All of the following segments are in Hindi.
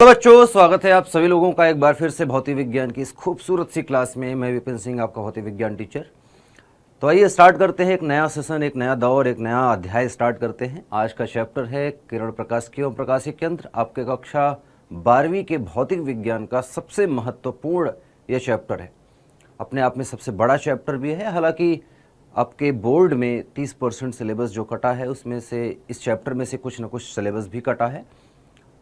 तो बच्चों, स्वागत है आप सभी लोगों का एक बार फिर से भौतिक विज्ञान की इस खूबसूरत सी क्लास में। मैं विपिन सिंह, आपका भौतिक विज्ञान टीचर। तो आइए स्टार्ट करते हैं एक नया सेशन, एक नया दौर, एक नया अध्याय स्टार्ट करते हैं। आज का चैप्टर है किरण प्रकाशिकी एवं प्रकाशिक यंत्र। आपके कक्षा 12वीं के भौतिक विज्ञान का सबसे महत्वपूर्ण यह चैप्टर है। अपने आप में सबसे बड़ा चैप्टर भी है। हालांकि आपके बोर्ड में 30% सिलेबस जो कटा है उसमें से इस चैप्टर में से कुछ न कुछ सिलेबस भी कटा है।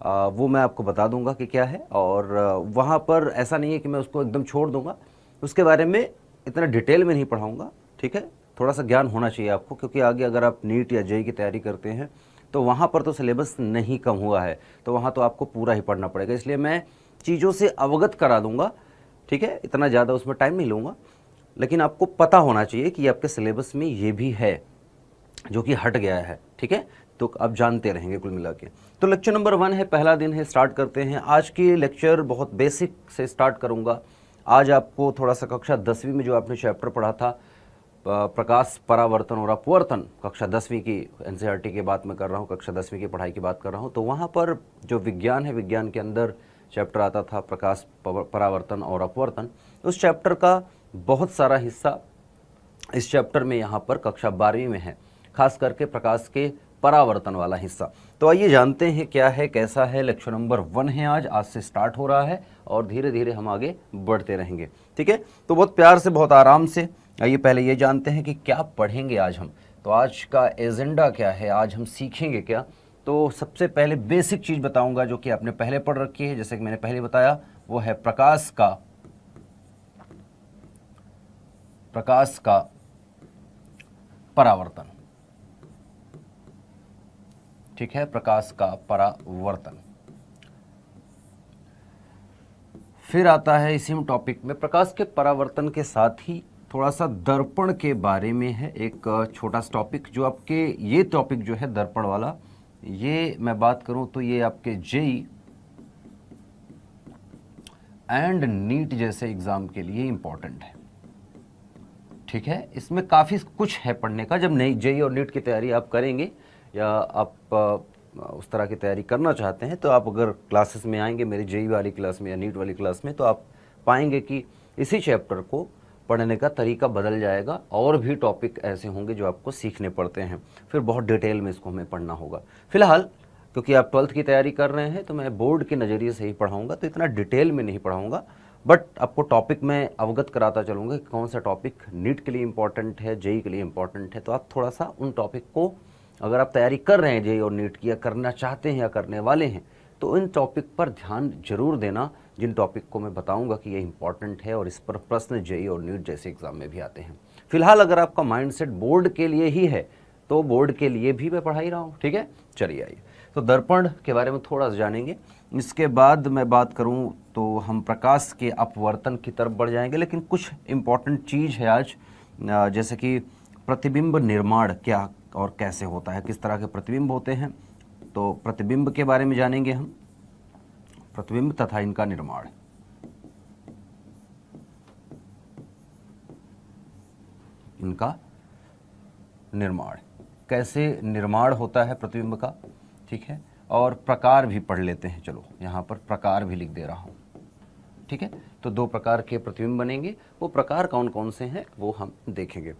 वो मैं आपको बता दूंगा कि क्या है। और वहाँ पर ऐसा नहीं है कि मैं उसको एकदम छोड़ दूंगा, उसके बारे में इतना डिटेल में नहीं पढ़ाऊंगा। ठीक है, थोड़ा सा ज्ञान होना चाहिए आपको, क्योंकि आगे अगर आप नीट या जेईई की तैयारी करते हैं तो वहाँ पर तो सिलेबस नहीं कम हुआ है, तो वहाँ तो आपको पूरा ही पढ़ना पड़ेगा। इसलिए मैं चीज़ों से अवगत करा दूंगा। ठीक है, इतना ज़्यादा उसमें टाइम नहीं लूँगा, लेकिन आपको पता होना चाहिए कि आपके सिलेबस में ये भी है जो कि हट गया है। ठीक है, तो आप जानते रहेंगे कुल मिला के। तो लेक्चर नंबर 1 है, पहला दिन है, स्टार्ट करते हैं। आज की लेक्चर बहुत बेसिक से स्टार्ट करूंगा। आज आपको थोड़ा सा कक्षा 10वीं में जो आपने चैप्टर पढ़ा था प्रकाश, परावर्तन और अपवर्तन, कक्षा 10वीं की एनसीईआरटी की बात मैं कर रहा हूँ, कक्षा 10वीं की पढ़ाई की बात कर रहा हूँ। तो वहाँ पर जो विज्ञान है, विज्ञान के अंदर चैप्टर आता था प्रकाश, परावर्तन और अपवर्तन। उस चैप्टर का बहुत सारा हिस्सा इस चैप्टर में यहाँ पर कक्षा 12वीं में है, खास करके प्रकाश के परावर्तन वाला हिस्सा। तो आइए जानते हैं क्या है, कैसा है। लेक्चर नंबर 1 है, आज से स्टार्ट हो रहा है और धीरे धीरे हम आगे बढ़ते रहेंगे। ठीक है, तो बहुत प्यार से, बहुत आराम से आइए पहले ये जानते हैं कि क्या पढ़ेंगे आज हम। तो आज का एजेंडा क्या है, आज हम सीखेंगे क्या। तो सबसे पहले बेसिक चीज़ बताऊंगा जो कि आपने पहले पढ़ रखी है, जैसे कि मैंने पहले बताया, वो है प्रकाश का परावर्तन। ठीक है, प्रकाश का परावर्तन। फिर आता है इसी टॉपिक में प्रकाश के परावर्तन के साथ ही थोड़ा सा दर्पण के बारे में है एक छोटा सा टॉपिक, जो आपके ये टॉपिक जो है दर्पण वाला, ये मैं बात करूं तो ये आपके जेईई एंड नीट जैसे एग्जाम के लिए इंपॉर्टेंट है। ठीक है, इसमें काफ़ी कुछ है पढ़ने का। जब नई जेईई और नीट की तैयारी आप करेंगे या आप उस तरह की तैयारी करना चाहते हैं, तो आप अगर क्लासेस में आएंगे मेरी जेईई वाली क्लास में या नीट वाली क्लास में, तो आप पाएंगे कि इसी चैप्टर को पढ़ने का तरीका बदल जाएगा। और भी टॉपिक ऐसे होंगे जो आपको सीखने पड़ते हैं, फिर बहुत डिटेल में इसको हमें पढ़ना होगा। फिलहाल क्योंकि आप 12th की तैयारी कर रहे हैं तो मैं बोर्ड के नज़रिए से ही पढ़ाऊँगा, तो इतना डिटेल में नहीं पढ़ाऊँगा, बट आपको टॉपिक में अवगत कराता चलूँगा कि कौन सा टॉपिक नीट के लिए इंपॉर्टेंट है, जेईई के लिए इंपॉर्टेंट है। तो आप थोड़ा सा उन टॉपिक को, अगर आप तैयारी कर रहे हैं जेईई और नीट की, या करना चाहते हैं या करने वाले हैं, तो इन टॉपिक पर ध्यान जरूर देना, जिन टॉपिक को मैं बताऊंगा कि ये इंपॉर्टेंट है और इस पर प्रश्न जेईई और नीट जैसे एग्जाम में भी आते हैं। फिलहाल अगर आपका माइंडसेट बोर्ड के लिए ही है तो बोर्ड के लिए भी मैं पढ़ा ही रहा हूँ। ठीक है, चलिए आइए तो दर्पण के बारे में थोड़ा सा जानेंगे। इसके बाद मैं बात करूँ तो हम प्रकाश के अपवर्तन की तरफ बढ़ जाएंगे, लेकिन कुछ इम्पॉर्टेंट चीज़ है आज, जैसे कि प्रतिबिंब निर्माण क्या और कैसे होता है, किस तरह के प्रतिबिंब होते हैं। तो प्रतिबिंब के बारे में जानेंगे हम, प्रतिबिंब तथा इनका निर्माण। इनका निर्माण, कैसे निर्माण होता है प्रतिबिंब का। ठीक है, और प्रकार भी पढ़ लेते हैं। चलो यहाँ पर प्रकार भी लिख दे रहा हूँ। ठीक है, तो 2 प्रकार के प्रतिबिंब बनेंगे। वो प्रकार कौन कौन से हैं वो हम देखेंगे।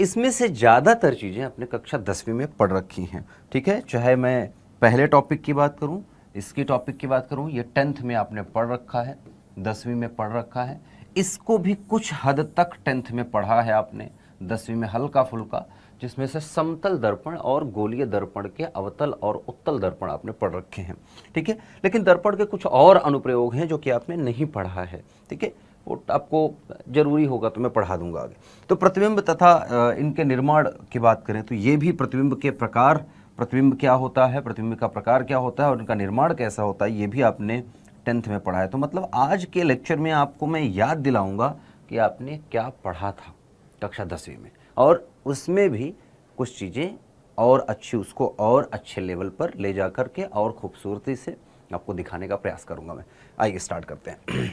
इसमें से ज़्यादातर चीज़ें अपने कक्षा 10वीं में पढ़ रखी हैं। ठीक है, चाहे मैं पहले टॉपिक की बात करूं, इसकी टॉपिक की बात करूं, ये 10th में आपने पढ़ रखा है, 10वीं में पढ़ रखा है, इसको भी कुछ हद तक 10th में पढ़ा है आपने, 10वीं में हल्का फुल्का, जिसमें से समतल दर्पण और गोलीय दर्पण के अवतल और उत्तल दर्पण आपने पढ़ रखे हैं। ठीक है, लेकिन दर्पण के कुछ और अनुप्रयोग हैं जो कि आपने नहीं पढ़ा है। ठीक है, वो आपको जरूरी होगा तो मैं पढ़ा दूंगा आगे। तो प्रतिबिंब तथा इनके निर्माण की बात करें तो ये भी प्रतिबिंब के प्रकार, प्रतिबिंब क्या होता है, प्रतिबिंब का प्रकार क्या होता है और इनका निर्माण कैसा होता है, ये भी आपने 10th में पढ़ा है। तो मतलब आज के लेक्चर में आपको मैं याद दिलाऊंगा कि आपने क्या पढ़ा था कक्षा 10वीं में, और उसमें भी कुछ चीज़ें और अच्छी, उसको और अच्छे लेवल पर ले जा करके और खूबसूरती से आपको दिखाने का प्रयास करूंगा मैं। आइए स्टार्ट करते हैं।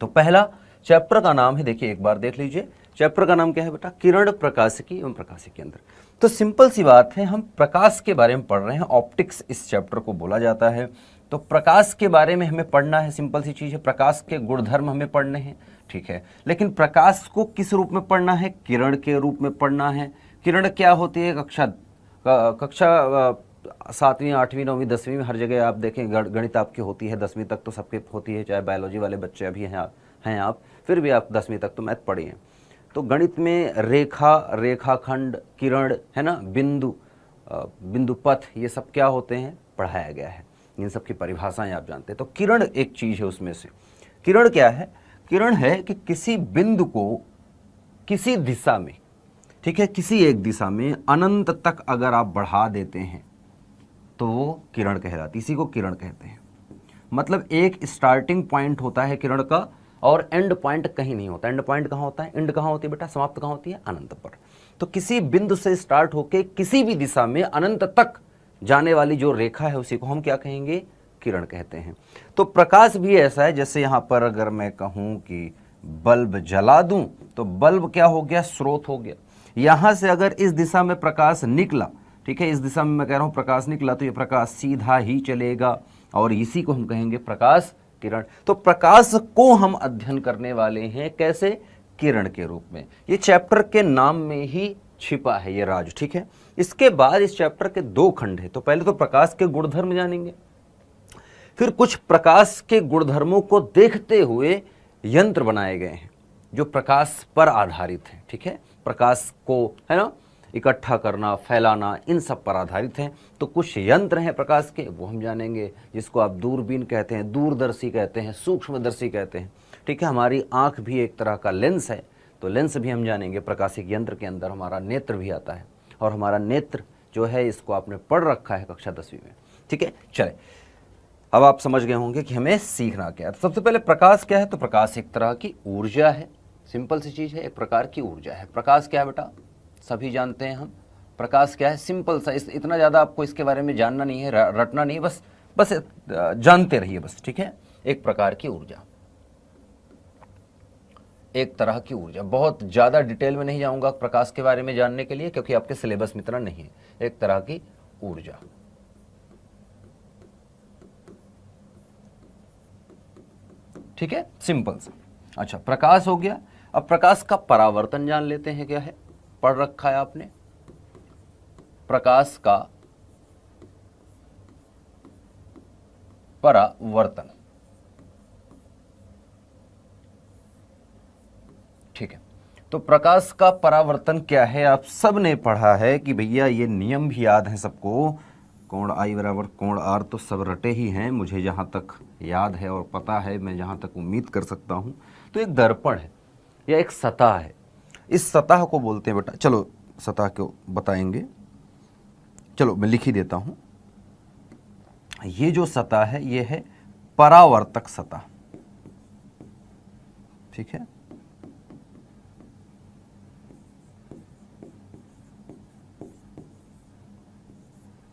तो पहला चैप्टर का नाम है, देखिए एक बार देख लीजिए, चैप्टर का नाम क्या है बेटा, किरण प्रकाशिकी एवं प्रकाशिक यंत्र। तो सिंपल सी बात है, हम प्रकाश के बारे में पढ़ रहे हैं, ऑप्टिक्स इस चैप्टर को बोला जाता है। तो प्रकाश के बारे में हमें पढ़ना है, सिंपल सी चीज़ है, प्रकाश के गुणधर्म हमें पढ़ने हैं, ठीक है। लेकिन प्रकाश को किस रूप में पढ़ना है? किरण के रूप में पढ़ना है। किरण क्या होती है? कक्षा 7वीं 8वीं 9वीं 10वीं में हर जगह आप देखें गणित आपकी होती है, 10वीं तक तो सबके होती है, चाहे बायोलॉजी वाले बच्चे अभी हैं आप, फिर भी आप 10वीं तक तो मैथ पढ़े हैं। तो गणित में रेखा, रेखाखंड, किरण, है ना, बिंदु, बिंदु पथ, ये सब क्या होते हैं? पढ़ाया गया है। इन सब की परिभाषाएं आप जानते हैं। तो किरण एक चीज़ है उसमें से। किरण क्या है? किरण है कि किसी बिंदु को किसी दिशा में, ठीक है, किसी एक दिशा में अनंत तक अगर आप बढ़ा देते हैं तो वो किरण कहलाती है। इसी को किरण कहते हैं। मतलब एक स्टार्टिंग पॉइंट होता है किरण का और एंड पॉइंट कहीं नहीं होता। एंड पॉइंट कहाँ होता है? एंड कहाँ होती है बेटा? समाप्त कहाँ होती है? अनंत पर। तो किसी बिंदु से स्टार्ट होके किसी भी दिशा में अनंत तक जाने वाली जो रेखा है उसी को हम क्या कहेंगे? किरण कहते हैं। तो प्रकाश भी ऐसा है, जैसे यहां पर अगर मैं कहूं कि बल्ब जला दूं तो बल्ब क्या हो गया? स्रोत हो गया। यहां से अगर इस दिशा में प्रकाश निकला, ठीक है, इस दिशा में मैं कह रहा हूं प्रकाश निकला, तो ये प्रकाश सीधा ही चलेगा और इसी को हम कहेंगे प्रकाश किरण। तो प्रकाश को हम अध्ययन करने वाले हैं कैसे? किरण के रूप में। ये चैप्टर के नाम में ही छिपा है ये राज, ठीक है। इसके बाद इस चैप्टर के 2 खंड है। तो पहले तो प्रकाश के गुणधर्म जानेंगे, फिर कुछ प्रकाश के गुणधर्मों को देखते हुए यंत्र बनाए गए हैं जो प्रकाश पर आधारित हैं, ठीक है। प्रकाश को, है ना, इकट्ठा करना, फैलाना, इन सब पर आधारित हैं। तो कुछ यंत्र हैं प्रकाश के, वो हम जानेंगे, जिसको आप दूरबीन कहते हैं, दूरदर्शी कहते हैं, सूक्ष्मदर्शी कहते हैं, ठीक है। हमारी आंख भी एक तरह का लेंस है, तो लेंस भी हम जानेंगे। प्रकाशिक यंत्र के अंदर हमारा नेत्र भी आता है, और हमारा नेत्र जो है इसको आपने पढ़ रखा है कक्षा 10वीं में, ठीक है। चले, अब आप समझ गए होंगे कि हमें सीखना क्या है। तो सबसे पहले प्रकाश क्या है? तो प्रकाश एक तरह की ऊर्जा है, सिंपल सी चीज़ है, एक प्रकार की ऊर्जा है। प्रकाश क्या है बेटा? सभी जानते हैं हम। प्रकाश क्या है? सिंपल सा, इतना ज़्यादा आपको इसके बारे में जानना नहीं है, रटना नहीं, बस जानते रहिए बस, ठीक है। एक प्रकार की ऊर्जा, एक तरह की ऊर्जा। बहुत ज़्यादा डिटेल में नहीं जाऊंगा प्रकाश के बारे में जानने के लिए, क्योंकि आपके सिलेबस में इतना नहीं है। एक तरह की ऊर्जा, ठीक है, सिंपल सा। अच्छा, प्रकाश हो गया। अब प्रकाश का परावर्तन जान लेते हैं, क्या है? पढ़ रखा है आपने, प्रकाश का परावर्तन, ठीक है। तो प्रकाश का परावर्तन क्या है? आप सब ने पढ़ा है कि भैया ये नियम भी याद है सबको, कोण आई बराबर कोण आर तो सब रटे ही हैं, मुझे जहाँ तक याद है और पता है, मैं जहाँ तक उम्मीद कर सकता हूँ। तो एक दर्पण है या एक सतह है, इस सतह को बोलते हैं बेटा, चलो सतह को बताएंगे, चलो मैं लिख ही देता हूँ। ये जो सतह है ये है परावर्तक सतह, ठीक है।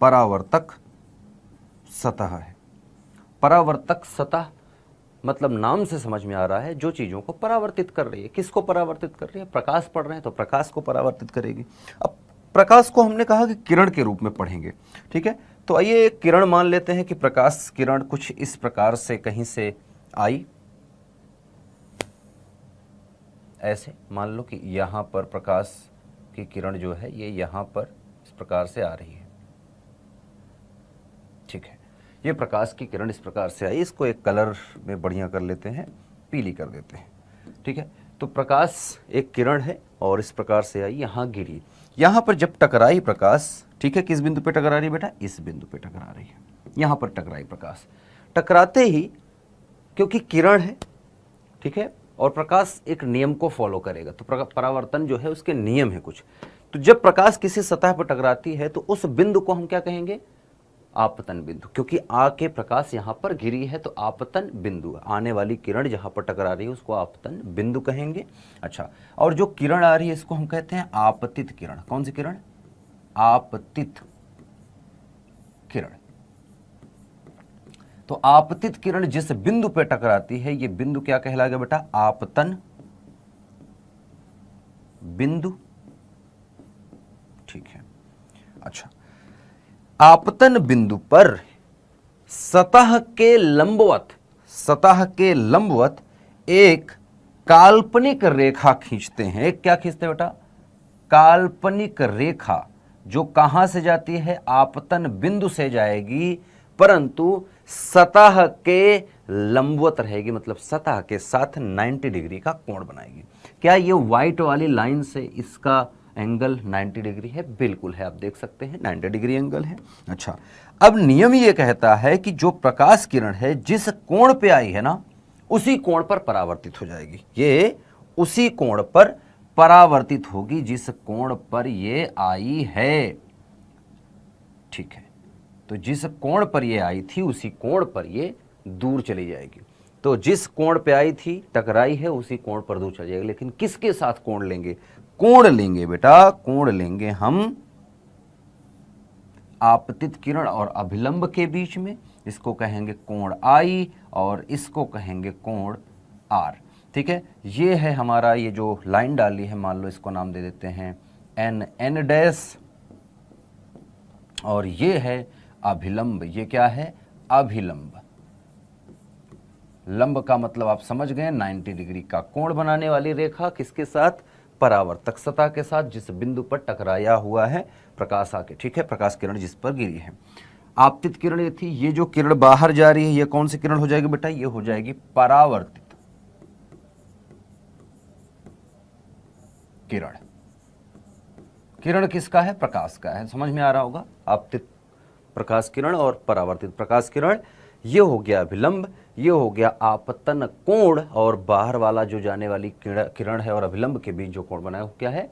परावर्तक सतह है। परावर्तक सतह मतलब नाम से समझ में आ रहा है, जो चीज़ों को परावर्तित कर रही है। किसको परावर्तित कर रही है? प्रकाश पढ़ रहे हैं तो प्रकाश को परावर्तित करेगी। अब प्रकाश को हमने कहा कि किरण के रूप में पढ़ेंगे, ठीक है। तो आइए एक किरण मान लेते हैं कि प्रकाश किरण कुछ इस प्रकार से कहीं से आई, ऐसे मान लो कि यहाँ पर प्रकाश की किरण जो है ये यहाँ पर इस प्रकार से आ रही है, ठीक है। ये प्रकाश की किरण इस प्रकार से आई, इसको एक कलर में बढ़िया कर लेते हैं, पीली कर देते हैं, ठीक है। तो प्रकाश एक किरण है और इस प्रकार से आई, यहाँ गिरी, यहाँ पर जब टकराई प्रकाश, ठीक है, किस बिंदु पे टकरा रही है बेटा? इस बिंदु पे टकरा रही है, यहाँ पर टकराई प्रकाश। टकराते ही, क्योंकि किरण है, ठीक है, और प्रकाश एक नियम को फॉलो करेगा, तो परावर्तन जो है उसके नियम है कुछ। तो जब प्रकाश किसी सतह पर टकराती है तो उस बिंदु को हम क्या कहेंगे? आपतन बिंदु, क्योंकि आके प्रकाश यहाँ पर गिरी है तो आपतन बिंदु, आने वाली किरण जहाँ पर टकरा रही है उसको आपतन बिंदु कहेंगे। अच्छा, और जो किरण आ रही है इसको हम कहते हैं आपतित किरण। कौन सी किरण? आपतित किरण। तो आपतित किरण जिस बिंदु पे टकराती है ये बिंदु क्या कहलाएगा बेटा? आपतन बिंदु, ठीक है। अच्छा, आपतन बिंदु पर सतह के लंबवत एक काल्पनिक रेखा खींचते हैं। एक क्या खींचते हैं बेटा? काल्पनिक रेखा, जो कहां से जाती है? आपतन बिंदु से जाएगी, परंतु सतह के लंबवत रहेगी, मतलब सतह के साथ 90 डिग्री का कोण बनाएगी। क्या ये व्हाइट वाली लाइन से इसका एंगल 90 डिग्री है? बिल्कुल है, आप देख सकते हैं 90 डिग्री एंगल है। अच्छा, अब नियम ये कहता है कि जो प्रकाश किरण है जिस कोण पे आई है ना, उसी कोण पर परावर्तित हो जाएगी। ये उसी कोण पर परावर्तित होगी जिस कोण पर ये आई है। ठीक है, तो जिस कोण पर ये आई थी उसी कोण पर ये दूर चली जाएगी। तो जिस कोण पे आई थी, टकराई है, उसी कोण पर दूर चली जाएगी। लेकिन किसके साथ कोण लेंगे? कोण लेंगे बेटा, कोण लेंगे हम आपतित किरण और अभिलंब के बीच में। इसको कहेंगे कोण आई और इसको कहेंगे कोण आर। ठीक है, ये है हमारा, ये जो लाइन डाली है, मान लो इसको नाम दे देते हैं एन डैश, और ये है अभिलंब। ये क्या है? अभिलंब। लंब का मतलब आप समझ गए, 90 डिग्री का कोण बनाने वाली रेखा किसके साथ? परावर्तक सतह के साथ, जिस बिंदु पर टकराया हुआ है प्रकाश आके। ठीक है, प्रकाश किरण जिस पर गिरी है। आपतित किरण ये थी, ये जो किरण बाहर जा रही है ये कौन सी किरण हो जाएगी बेटा? ये हो जाएगी परावर्तित किरण। किरण किसका है? प्रकाश का है। समझ में आ रहा होगा, आपतित प्रकाश किरण और परावर्तित प्रकाश किरण। ये हो गया अभिलंब, ये हो गया आपतन कोण, और बाहर वाला जो जाने वाली किरण है और अभिलंब के बीच जो कोण बना है वो क्या है?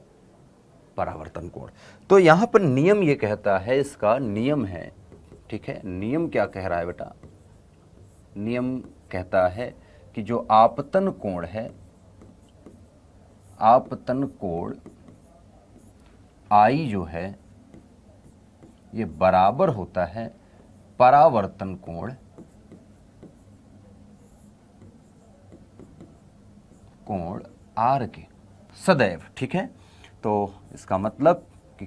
परावर्तन कोण। तो यहां पर नियम ये कहता है, इसका नियम है, ठीक है, नियम क्या कह रहा है बेटा? नियम कहता है कि जो आपतन कोण है, आपतन कोण आई जो है, ये बराबर होता है परावर्तन कोण आर के, सदैव। ठीक है, तो इसका मतलब कि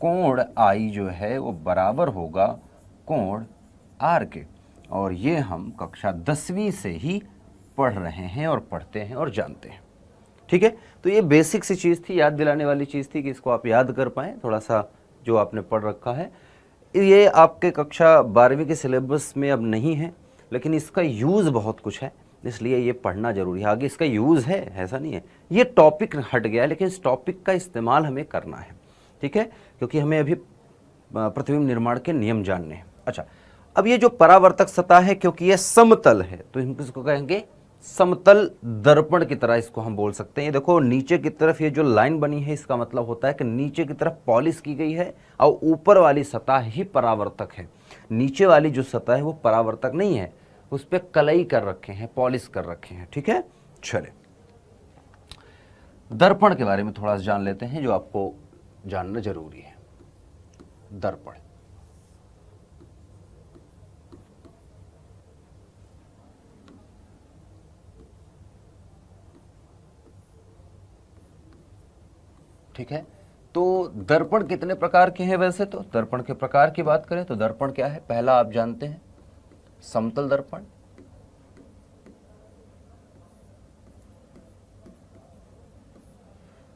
कोण आई जो है वो बराबर होगा कोण आर के, और ये हम कक्षा 10वीं से ही पढ़ रहे हैं और पढ़ते हैं और जानते हैं। ठीक है, तो ये बेसिक सी चीज़ थी, याद दिलाने वाली चीज़ थी कि इसको आप याद कर पाएँ थोड़ा सा, जो आपने पढ़ रखा है। ये आपके कक्षा 12वीं के सिलेबस में अब नहीं है, लेकिन इसका यूज़ बहुत कुछ है, इसलिए ये पढ़ना जरूरी है। आगे इसका यूज़ है, ऐसा नहीं है, ये टॉपिक हट गया है, लेकिन इस टॉपिक का इस्तेमाल हमें करना है। ठीक है, क्योंकि हमें अभी प्रतिबिंब निर्माण के नियम जानने हैं। अच्छा, अब ये जो परावर्तक सतह है, क्योंकि ये समतल है, तो हम किसको कहेंगे? समतल दर्पण की तरह इसको हम बोल सकते हैं। ये देखो नीचे की तरफ ये जो लाइन बनी है, इसका मतलब होता है कि नीचे की तरफ पॉलिश की गई है और ऊपर वाली सतह ही परावर्तक है। नीचे वाली जो सतह है वो परावर्तक नहीं है, उस पर कलई कर रखे हैं, पॉलिश कर रखे हैं। ठीक है, चले दर्पण के बारे में थोड़ा सा जान लेते हैं, जो आपको जानना जरूरी है। दर्पण, ठीक है, तो दर्पण कितने प्रकार के हैं? वैसे तो दर्पण के प्रकार की बात करें तो दर्पण क्या है? पहला आप जानते हैं समतल दर्पण,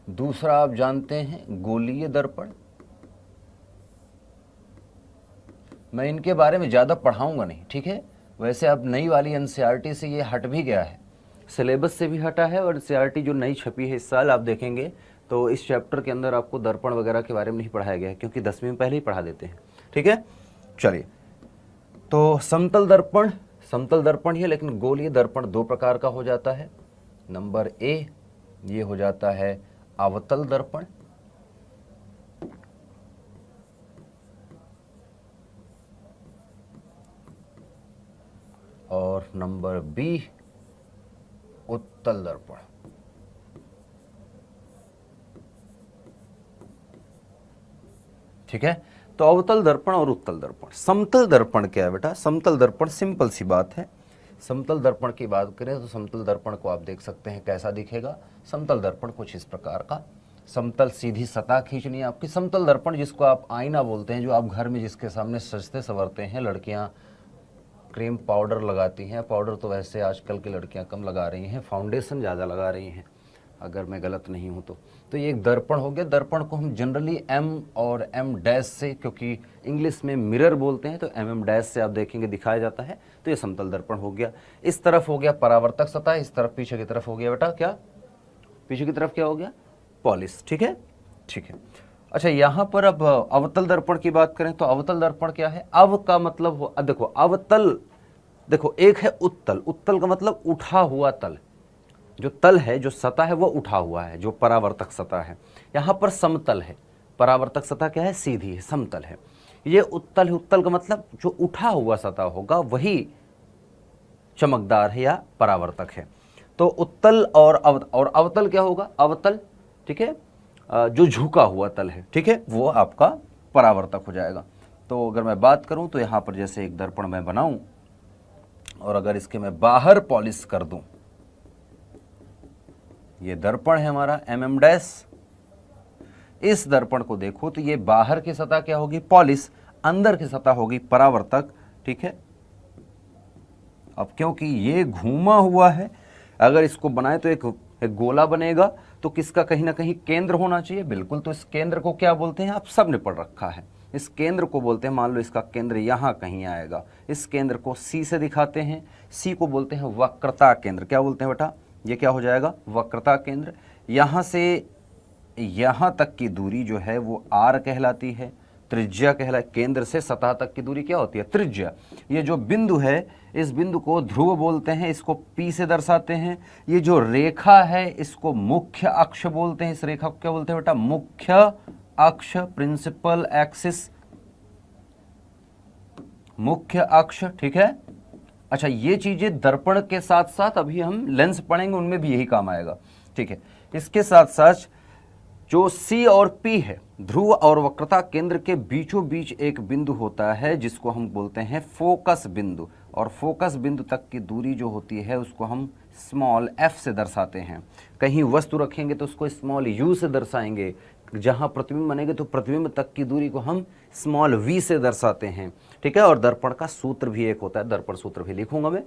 दूसरा आप जानते हैं गोलीय दर्पण। मैं इनके बारे में ज़्यादा पढ़ाऊंगा नहीं, ठीक है। वैसे अब नई वाली एनसीईआरटी से ये हट भी गया है, सिलेबस से भी हटा है, और एनसीईआरटी जो नई छपी है इस साल आप देखेंगे तो इस चैप्टर के अंदर आपको दर्पण वगैरह के बारे में नहीं पढ़ाया गया है, क्योंकि 10वीं में पहले ही पढ़ा देते हैं। ठीक है, चलिए, तो समतल दर्पण ही है, लेकिन गोलीय दर्पण दो प्रकार का हो जाता है। नंबर ए, ये हो जाता है अवतल दर्पण, और नंबर बी उत्तल दर्पण। ठीक है, तो अवतल दर्पण और उत्तल दर्पण। समतल दर्पण क्या है बेटा? समतल दर्पण सिंपल सी बात है। समतल दर्पण की बात करें तो समतल दर्पण को आप देख सकते हैं कैसा दिखेगा। समतल दर्पण कुछ इस प्रकार का, समतल सीधी सतह खींचनी है आपकी। समतल दर्पण जिसको आप आईना बोलते हैं, जो आप घर में जिसके सामने सजते संवरते हैं, लड़कियां क्रीम पाउडर लगाती हैं। पाउडर तो वैसे आजकल की लड़कियां कम लगा रही हैं, फाउंडेशन ज़्यादा लगा रही हैं अगर मैं गलत नहीं हूँ तो ये एक दर्पण हो गया। दर्पण को हम जनरली एम और एम डैश से, क्योंकि इंग्लिश में मिरर बोलते हैं तो एम एम डैश से आप देखेंगे दिखाया जाता है। तो ये समतल दर्पण हो गया। इस तरफ हो गया परावर्तक सतह, इस तरफ पीछे की तरफ हो गया बेटा क्या, पीछे की तरफ क्या हो गया, पॉलिश। ठीक है, ठीक है। अच्छा, यहाँ पर अब अवतल दर्पण की बात करें तो अवतल दर्पण क्या है। अव का मतलब देखो अवतल, देखो एक है उत्तल, उत्तल का मतलब उठा हुआ तल, जो तल है जो सतह है वो उठा हुआ है, जो परावर्तक सतह है। यहाँ पर समतल है, परावर्तक सतह क्या है, सीधी है, समतल है। ये उत्तल है, उत्तल का मतलब जो उठा हुआ सतह होगा वही चमकदार है या परावर्तक है। तो उत्तल और अवतल क्या होगा, अवतल, ठीक है, जो झुका हुआ तल है, ठीक है, वो आपका परावर्तक हो जाएगा। तो अगर मैं बात करूं तो यहाँ पर जैसे एक दर्पण मैं बनाऊं और अगर इसके मैं बाहर पॉलिश कर दूं, ये दर्पण है हमारा एम डैश। इस दर्पण को देखो तो ये बाहर की सतह क्या होगी, पॉलिश, अंदर की सतह होगी परावर्तक। ठीक है, अब क्योंकि ये घूमा हुआ है, अगर इसको बनाए तो एक गोला बनेगा, तो किसका कहीं ना कहीं केंद्र होना चाहिए, बिल्कुल। तो इस केंद्र को क्या बोलते हैं, आप सब ने पढ़ रखा है, इस केंद्र को बोलते हैं, मान लो इसका केंद्र यहाँ कहीं आएगा, इस केंद्र को सी से दिखाते हैं। सी को बोलते हैं वक्रता केंद्र। क्या बोलते हैं बेटा, ये क्या हो जाएगा, वक्रता केंद्र। यहाँ से यहाँ तक की दूरी जो है वो आर कहलाती है, त्रिज्या कहला। केंद्र से सतह तक की दूरी क्या होती है, त्रिज्या। ये जो बिंदु है, इस बिंदु को ध्रुव बोलते हैं, इसको पी से दर्शाते हैं। ये जो रेखा है इसको मुख्य अक्ष बोलते हैं, इस रेखा को क्या बोलते हैं बेटा, मुख्य अक्ष, प्रिंसिपल एक्सिस, मुख्य अक्ष। ठीक है, अच्छा, ये चीजें दर्पण के साथ साथ अभी हम लेंस पढ़ेंगे, उनमें भी यही काम आएगा। ठीक है, इसके साथ साथ जो सी और पी है, ध्रुव और वक्रता केंद्र के बीचों बीच एक बिंदु होता है जिसको हम बोलते हैं फोकस बिंदु, और फोकस बिंदु तक की दूरी जो होती है उसको हम स्मॉल एफ से दर्शाते हैं। कहीं वस्तु रखेंगे तो उसको स्मॉल यू से दर्शाएंगे, जहां प्रतिबिंब बनेंगे तो प्रतिबिंब तक की दूरी को हम स्मॉल वी से दर्शाते हैं। ठीक है, और दर्पण का सूत्र भी एक होता है, दर्पण सूत्र भी लिखूंगा मैं।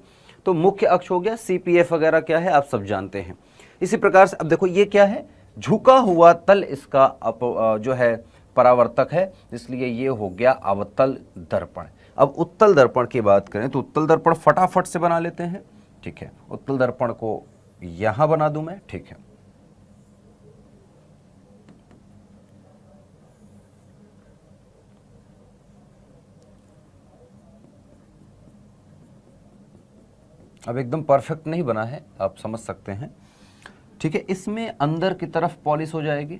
तो मुख्य अक्ष हो गया, सीपीएफ वगैरह क्या है आप सब जानते हैं। इसी प्रकार से अब देखो ये क्या है, झुका हुआ तल इसका जो है परावर्तक है, इसलिए ये हो गया अवतल दर्पण। अब उत्तल दर्पण की बात करें तो उत्तल दर्पण फटाफट से बना लेते हैं। ठीक है, उत्तल दर्पण को यहां बना दूं मैं। ठीक है, अब एकदम परफेक्ट नहीं बना है, आप समझ सकते हैं। ठीक है, इसमें अंदर की तरफ पॉलिश हो जाएगी।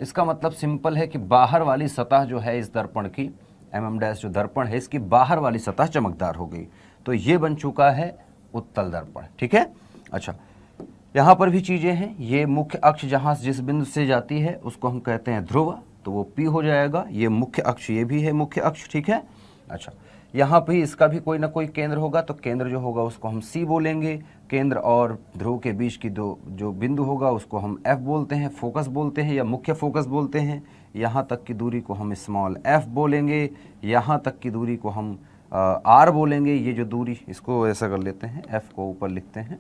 इसका मतलब सिंपल है कि बाहर वाली सतह जो है इस दर्पण की, एम डैश जो दर्पण है इसकी बाहर वाली सतह चमकदार हो गई। तो ये बन चुका है उत्तल दर्पण। ठीक है, अच्छा, यहाँ पर भी चीजें हैं। ये मुख्य अक्ष जहाँ जिस बिंदु से जाती है उसको हम कहते हैं ध्रुव, तो वो पी हो जाएगा। ये मुख्य अक्ष, ये भी है मुख्य अक्ष। ठीक है, अच्छा, यहाँ पे इसका भी कोई ना कोई केंद्र होगा, तो केंद्र जो होगा उसको हम सी बोलेंगे। केंद्र और ध्रुव के बीच की दो जो बिंदु होगा उसको हम एफ बोलते हैं, फोकस बोलते हैं या मुख्य फोकस बोलते हैं। यहाँ तक की दूरी को हम स्मॉल एफ बोलेंगे, यहाँ तक की दूरी को हम आर बोलेंगे। ये जो दूरी, इसको ऐसा कर लेते हैं, एफ को ऊपर लिखते हैं,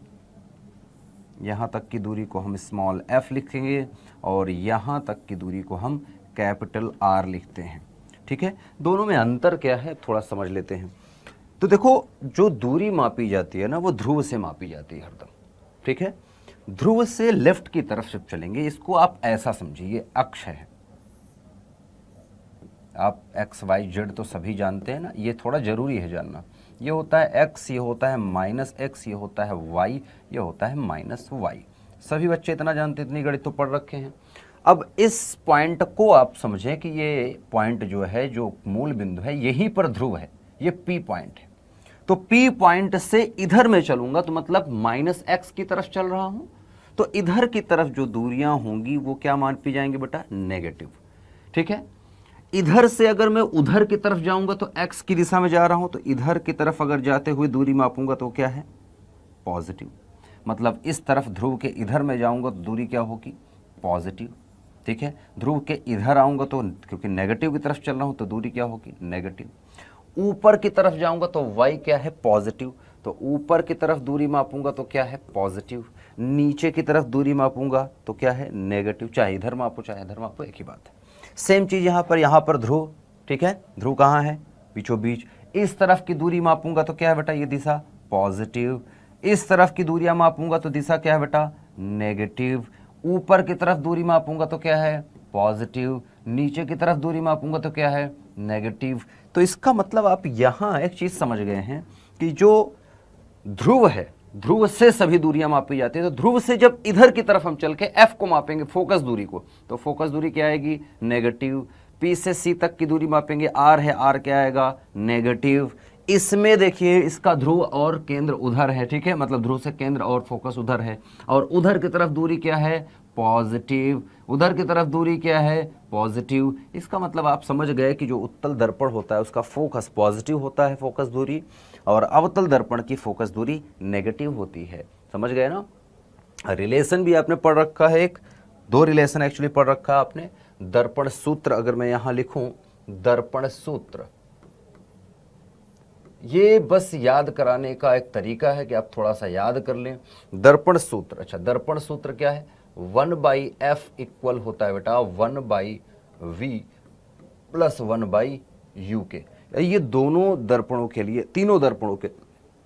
यहाँ तक की दूरी को हम स्मॉल एफ लिखेंगे और यहाँ तक की दूरी को हम कैपिटल आर लिखते हैं। ठीक है, दोनों में अंतर क्या है थोड़ा समझ लेते हैं। तो देखो, जो दूरी मापी जाती है ना वो ध्रुव से मापी जाती है हरदम। ठीक है, ध्रुव से लेफ्ट की तरफ से चलेंगे, इसको आप ऐसा समझिए, ये अक्ष है। आप एक्स वाई जेड तो सभी जानते हैं ना, ये थोड़ा जरूरी है जानना। ये होता है एक्स, ये होता है माइनस एक्स, ये होता है वाई, ये होता है माइनस वाई। सभी बच्चे इतना जानते, इतनी गणित तो पढ़ रखे हैं। अब इस पॉइंट को आप समझें कि ये पॉइंट जो है, जो मूल बिंदु है, यहीं पर ध्रुव है, ये पी पॉइंट है। तो पी पॉइंट से इधर मैं चलूंगा तो मतलब माइनस एक्स की तरफ चल रहा हूं, तो इधर की तरफ जो दूरियां होंगी वो क्या मान पी जाएंगे बेटा, नेगेटिव। ठीक है, इधर से अगर मैं उधर की तरफ जाऊंगा तो एक्स की दिशा में जा रहा हूं, तो इधर की तरफ अगर जाते हुए दूरी मापूंगा तो क्या है, पॉजिटिव। मतलब इस तरफ ध्रुव के इधर में जाऊंगा तो दूरी क्या होगी, पॉजिटिव। ठीक है, ध्रुव के इधर आऊंगा तो क्योंकि नेगेटिव की तरफ चल रहा हूं तो दूरी क्या होगी, नेगेटिव। ऊपर की तरफ जाऊंगा तो y क्या है, पॉजिटिव। तो ऊपर की तरफ दूरी मापूंगा तो क्या है, पॉजिटिव। नीचे की तरफ दूरी मापूंगा तो क्या है, नेगेटिव। चाहे इधर मापो चाहे इधर मापो, एक ही बात है। सेम चीज यहाँ पर ध्रुव, ठीक है, ध्रुव कहाँ है, बीचों बीच। इस तरफ की दूरी मापूंगा तो क्या है बेटा, ये दिशा पॉजिटिव। इस तरफ की दूरियां मापूंगा तो दिशा क्या है बेटा, नेगेटिव। ऊपर की तरफ दूरी मापूंगा तो क्या है, पॉजिटिव। नीचे की तरफ दूरी मापूंगा तो क्या है, नेगेटिव। तो इसका मतलब आप यहां एक चीज समझ गए हैं कि जो ध्रुव है, ध्रुव से सभी दूरियां मापी जाती है। तो ध्रुव से जब इधर की तरफ हम चल के एफ को मापेंगे, फोकस दूरी को, तो फोकस दूरी क्या आएगी, नेगेटिव। पी से सी तक की दूरी मापेंगे, आर है, आर क्या आएगा, नेगेटिव। इसमें देखिए इसका ध्रुव और केंद्र उधर है, ठीक है, मतलब ध्रुव से केंद्र और फोकस उधर है, और उधर की तरफ दूरी क्या है, पॉजिटिव। उधर की तरफ दूरी क्या है, पॉजिटिव। इसका मतलब आप समझ गए कि जो उत्तल दर्पण होता है उसका फोकस पॉजिटिव होता है, फोकस दूरी, और अवतल दर्पण की फोकस दूरी नेगेटिव होती है। समझ गए ना। रिलेशन भी आपने पढ़ रखा है, एक दो रिलेशन एक्चुअली पढ़ रखा है आपने। दर्पण सूत्र अगर मैं यहां लिखूं, दर्पण सूत्र, ये बस याद कराने का एक तरीका है कि आप थोड़ा सा याद कर लें। दर्पण सूत्र, अच्छा दर्पण सूत्र क्या है, 1/f इक्वल होता है बेटा 1/v प्लस 1/u के। ये दोनों दर्पणों के लिए, तीनों दर्पणों के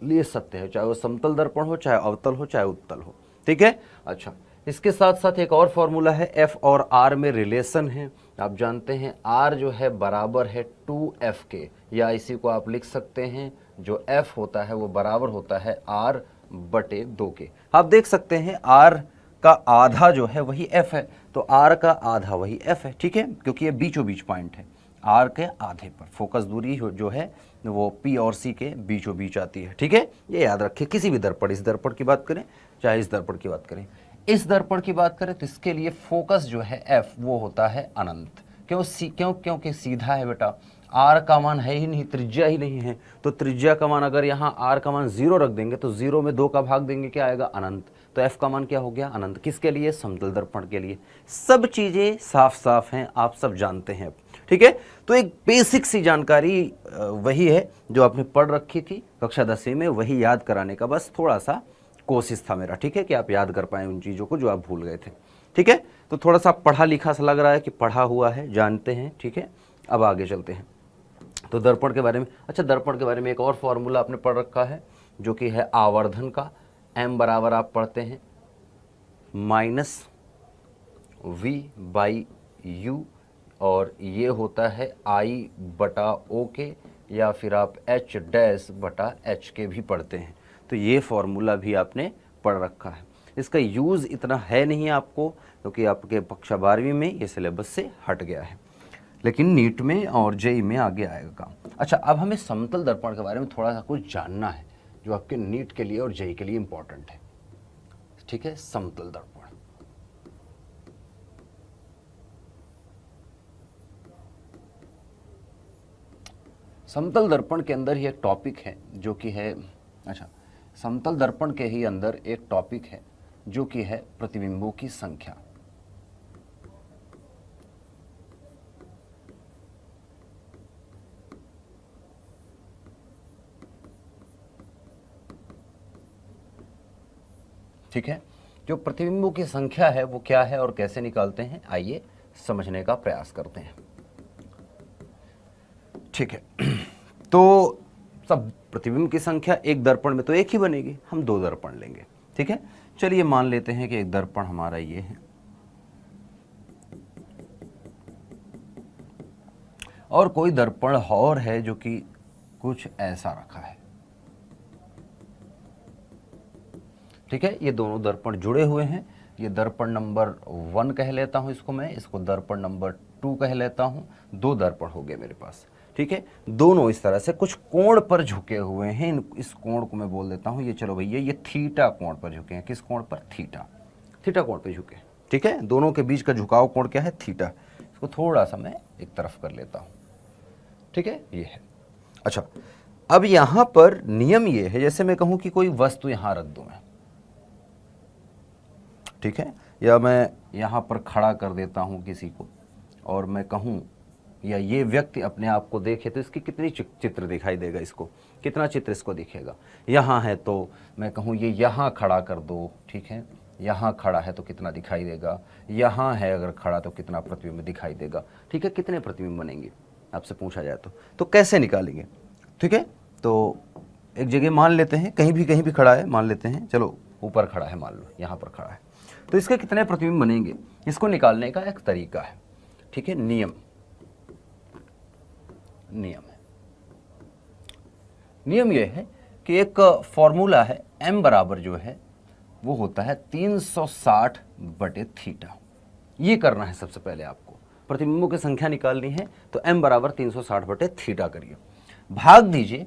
लिए सत्य है, चाहे वो समतल दर्पण हो, चाहे अवतल हो, चाहे उत्तल हो, ठीक है। अच्छा, इसके साथ साथ एक और फॉर्मूला है, f और r में रिलेशन है। आप जानते हैं r जो है बराबर है 2f के, या इसी को आप लिख सकते हैं जो f होता है वो बराबर होता है r/2 के। आप देख सकते हैं r का आधा जो है वही f है, तो r का आधा वही f है, ठीक है, क्योंकि ये बीचों बीच पॉइंट है। r के आधे पर फोकस दूरी जो है वो p और c के बीचों बीच आती है, ठीक है। ये याद रखिए, किसी भी दर्पण, इस दर्पण की बात करें चाहे इस दर्पण की बात करें, इस दर्पण की बात करें तो इसके लिए फोकस जो है f वो होता है अनंत। क्योंकि सीधा है बेटा, r का मान है ही नहीं, त्रिज्या ही नहीं है, तो त्रिज्या का मान अगर यहाँ r का मान 0 रख देंगे तो 0 में 2 का भाग देंगे, क्या आएगा, अनंत। तो f का मान क्या हो गया, अनंत। किसके लिए, समतल दर्पण के लिए। सब चीजें साफ साफ हैं, आप सब जानते हैं, ठीक है। तो एक बेसिक सी जानकारी वही है जो आपने पढ़ रखी थी कक्षा 10वीं में, वही याद कराने का बस थोड़ा सा कोशिश था मेरा, ठीक है, कि आप याद कर पाए उन चीज़ों को जो आप भूल गए थे, ठीक है। तो थोड़ा सा पढ़ा लिखा सा लग रहा है कि पढ़ा हुआ है, जानते हैं, ठीक है। अब आगे चलते हैं तो दर्पण के बारे में। अच्छा, दर्पण के बारे में एक और फॉर्मूला आपने पढ़ रखा है जो कि है आवर्धन का। m बराबर आप पढ़ते हैं -v/u, और ये होता है I/O के, या फिर आप H'/H के भी पढ़ते हैं। तो ये फॉर्मूला भी आपने पढ़ रखा है। इसका यूज़ इतना है नहीं आपको, क्योंकि आपके कक्षा 12वीं में ये सिलेबस से हट गया है, लेकिन नीट में और जेई में आगे आएगा काम। अच्छा, अब हमें समतल दर्पण के बारे में थोड़ा सा कुछ जानना है जो आपके नीट के लिए और जेई के लिए इंपॉर्टेंट है, ठीक है। समतल दर्पण, समतल दर्पण के अंदर ही एक टॉपिक है जो कि है, अच्छा, समतल दर्पण के ही अंदर एक टॉपिक है जो कि है प्रतिबिंबों की संख्या। ठीक है, जो प्रतिबिंबों की संख्या है वो क्या है और कैसे निकालते हैं, आइए समझने का प्रयास करते हैं, ठीक है। तो सब प्रतिबिंब की संख्या एक दर्पण में तो एक ही बनेगी, हम दो दर्पण लेंगे, ठीक है। चलिए मान लेते हैं कि एक दर्पण हमारा ये है, और कोई दर्पण और है जो कि कुछ ऐसा रखा है, ठीक है। ये दोनों दर्पण जुड़े हुए हैं। ये दर्पण नंबर 1 कह लेता हूं इसको मैं, इसको दर्पण नंबर 2 कह लेता हूं। दो दर्पण हो गए मेरे पास, ठीक है। दोनों इस तरह से कुछ कोण पर झुके हुए हैं। इस कोण को मैं बोल देता हूं, ये चलो भैया ये थीटा कोण पर झुके हैं। किस कोण पर, थीटा, थीटा कोण पर झुके, ठीक है। दोनों के बीच का झुकाव कोण क्या है, थीटा। इसको थोड़ा सा मैं एक तरफ कर लेता हूं, ठीक है, ये है। अच्छा, अब यहां पर नियम ये है, जैसे मैं कहूं कि कोई वस्तु यहां रख दूं मैं, ठीक है, या मैं यहां पर खड़ा कर देता हूं किसी को, और मैं कहूं या ये व्यक्ति अपने आप को देखे तो इसकी कितनी चित्र दिखाई देगा, इसको कितना चित्र इसको दिखेगा। यहाँ है तो मैं कहूँ ये यहाँ खड़ा कर दो, ठीक है, यहाँ खड़ा है तो कितना दिखाई देगा, यहाँ है अगर खड़ा तो कितना प्रतिबिंब दिखाई देगा, ठीक है, कितने प्रतिबिंब बनेंगे आपसे पूछा जाए तो कैसे निकालेंगे, ठीक है। तो एक जगह मान लेते हैं, कहीं भी खड़ा है मान लेते हैं, चलो ऊपर खड़ा है मान लो, यहाँ पर खड़ा है, तो इसके कितने प्रतिबिंब बनेंगे, इसको निकालने का एक तरीका है, ठीक है, नियम है। नियम यह है कि एक फॉर्मूला है, m बराबर जो है वो होता है 360/थीटा। ये करना है सबसे पहले आपको, प्रतिबिंबों की संख्या निकालनी है तो m बराबर 360/थीटा करिए, भाग दीजिए।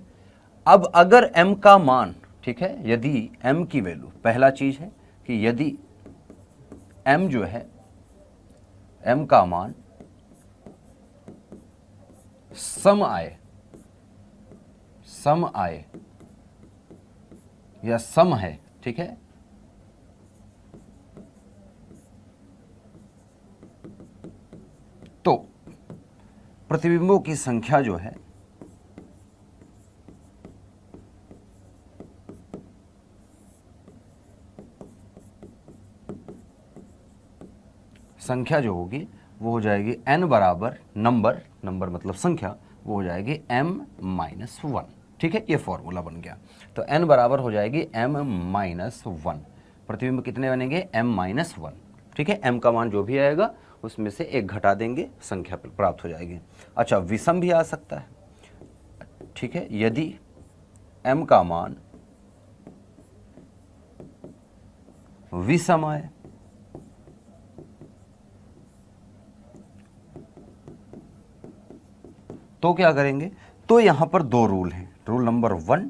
अब अगर m का मान, ठीक है, यदि m की वैल्यू, पहला चीज है कि यदि m जो है, m का मान सम आए या सम है, ठीक है, तो प्रतिबिंबों की संख्या जो है संख्या जो होगी वो हो जाएगी n बराबर नंबर मतलब संख्या, वो हो जाएगी m-1, ठीक है, ये फॉर्मूला बन गया। तो n बराबर हो जाएगी m-1, प्रतिबिंब कितने बनेंगे, m-1, ठीक है, m का मान जो भी आएगा उसमें से एक घटा देंगे, संख्या प्राप्त हो जाएगी। अच्छा, विषम भी आ सकता है, ठीक है, यदि m का मान विषम आए तो क्या करेंगे, तो यहां पर दो रूल हैं। रूल नंबर 1,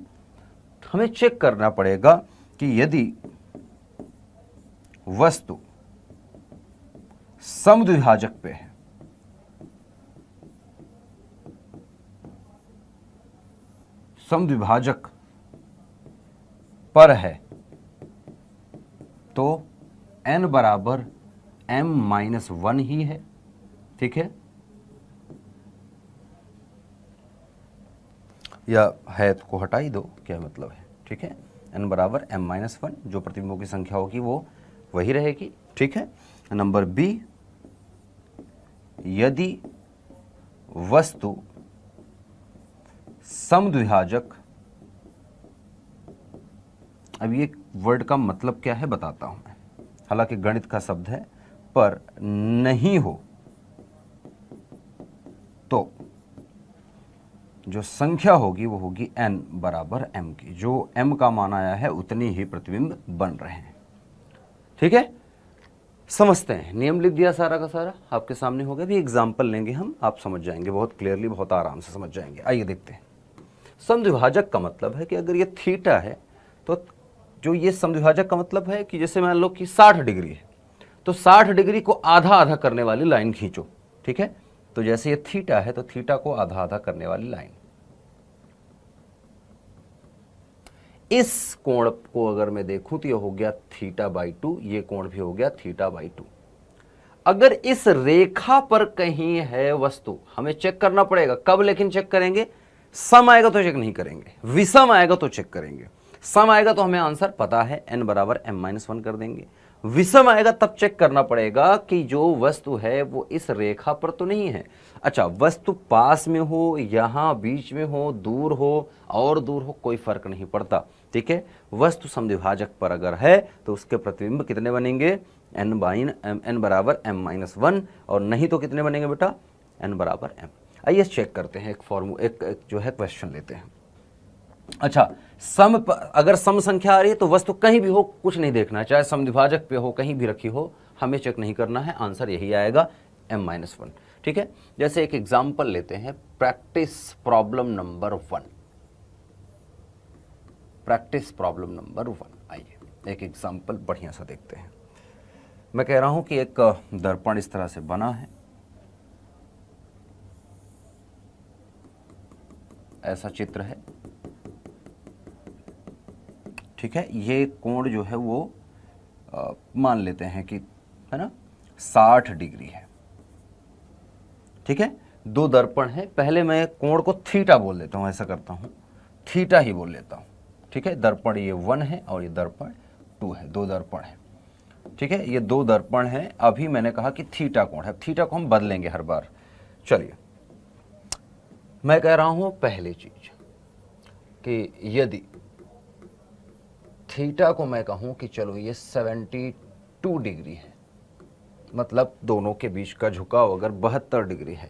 हमें चेक करना पड़ेगा कि यदि वस्तु समद्विभाजक पे है, समद्विभाजक पर है, तो n बराबर m-1 ही है, ठीक है, या है तो को हटा ही दो, क्या मतलब है, ठीक है, n बराबर m-1, जो प्रतिबिंबों की संख्या होगी वो वही रहेगी, ठीक है। नंबर बी, यदि वस्तु समद्विभाजक, अब ये वर्ड का मतलब क्या है बताता हूं मैं, हालांकि गणित का शब्द है, पर नहीं हो तो जो संख्या होगी वो होगी n बराबर m की, जो m का मान आया है उतनी ही प्रतिबिंब बन रहे हैं, ठीक है। समझते हैं, नियम लिख दिया सारा का सारा आपके सामने हो गया, भी एग्जाम्पल लेंगे हम, आप समझ जाएंगे बहुत क्लियरली, बहुत आराम से समझ जाएंगे। आइए देखते हैं। समद्विभाजक का मतलब है कि अगर ये थीटा है तो जो ये समद्विभाजक का मतलब है कि जैसे मान लो कि 60 डिग्री है तो 60 डिग्री को आधा आधा करने वाली लाइन खींचो, ठीक है, तो जैसे ये थीटा है तो थीटा को आधा आधा करने वाली लाइन, इस कोण को अगर मैं देखूं तो ये हो गया θ/2, ये कोण भी हो गया θ/2। अगर इस रेखा पर कहीं है वस्तु, हमें चेक करना पड़ेगा, कब लेकिन चेक करेंगे, सम आएगा तो चेक नहीं करेंगे, विषम आएगा तो चेक करेंगे। सम आएगा तो हमें आंसर पता है, n बराबर m-1 कर देंगे। विषम आएगा तब चेक करना पड़ेगा कि जो वस्तु है वो इस रेखा पर तो नहीं है। अच्छा, वस्तु पास में हो, यहां बीच में हो, दूर हो और दूर हो, कोई फर्क नहीं पड़ता, ठीक है। वस्तु समद्विभाजक पर अगर है तो उसके प्रतिबिंब कितने बनेंगे, n बराबर m-1, और नहीं तो कितने बनेंगे बेटा, n बराबर m। आइए चेक करते हैं, एक जो है क्वेश्चन लेते हैं। अच्छा, अगर सम संख्या आ रही है तो वस्तु कहीं भी हो कुछ नहीं देखना है, चाहे समद्विभाजक पे हो, कहीं भी रखी हो, हमें चेक नहीं करना है, आंसर यही आएगा m-1, ठीक है। जैसे एक एग्जांपल लेते हैं, practice problem number 1। Practice problem number 1, आइए एक एग्जांपल बढ़िया सा देखते हैं। मैं कह रहा हूं कि एक दर्पण इस तरह से बना है, ऐसा चित्र है, ठीक है। ये कोण जो है वो मान लेते हैं कि है ना 60 डिग्री है, ठीक है। दो दर्पण है, पहले मैं कोण को थीटा बोल देता हूँ, ऐसा करता हूँ, थीटा ही बोल लेता हूँ, ठीक है। दर्पण ये 1 है और ये दर्पण 2 है, दो दर्पण है, ठीक है। ये दो दर्पण है। अभी मैंने कहा कि थीटा कोण है, थीटा को हम बदलेंगे हर बार। चलिए मैं कह रहा हूं पहली चीज कि यदि थीटा को मैं कहूं कि चलो ये 72 डिग्री है, मतलब दोनों के बीच का झुकाव अगर 72 डिग्री है,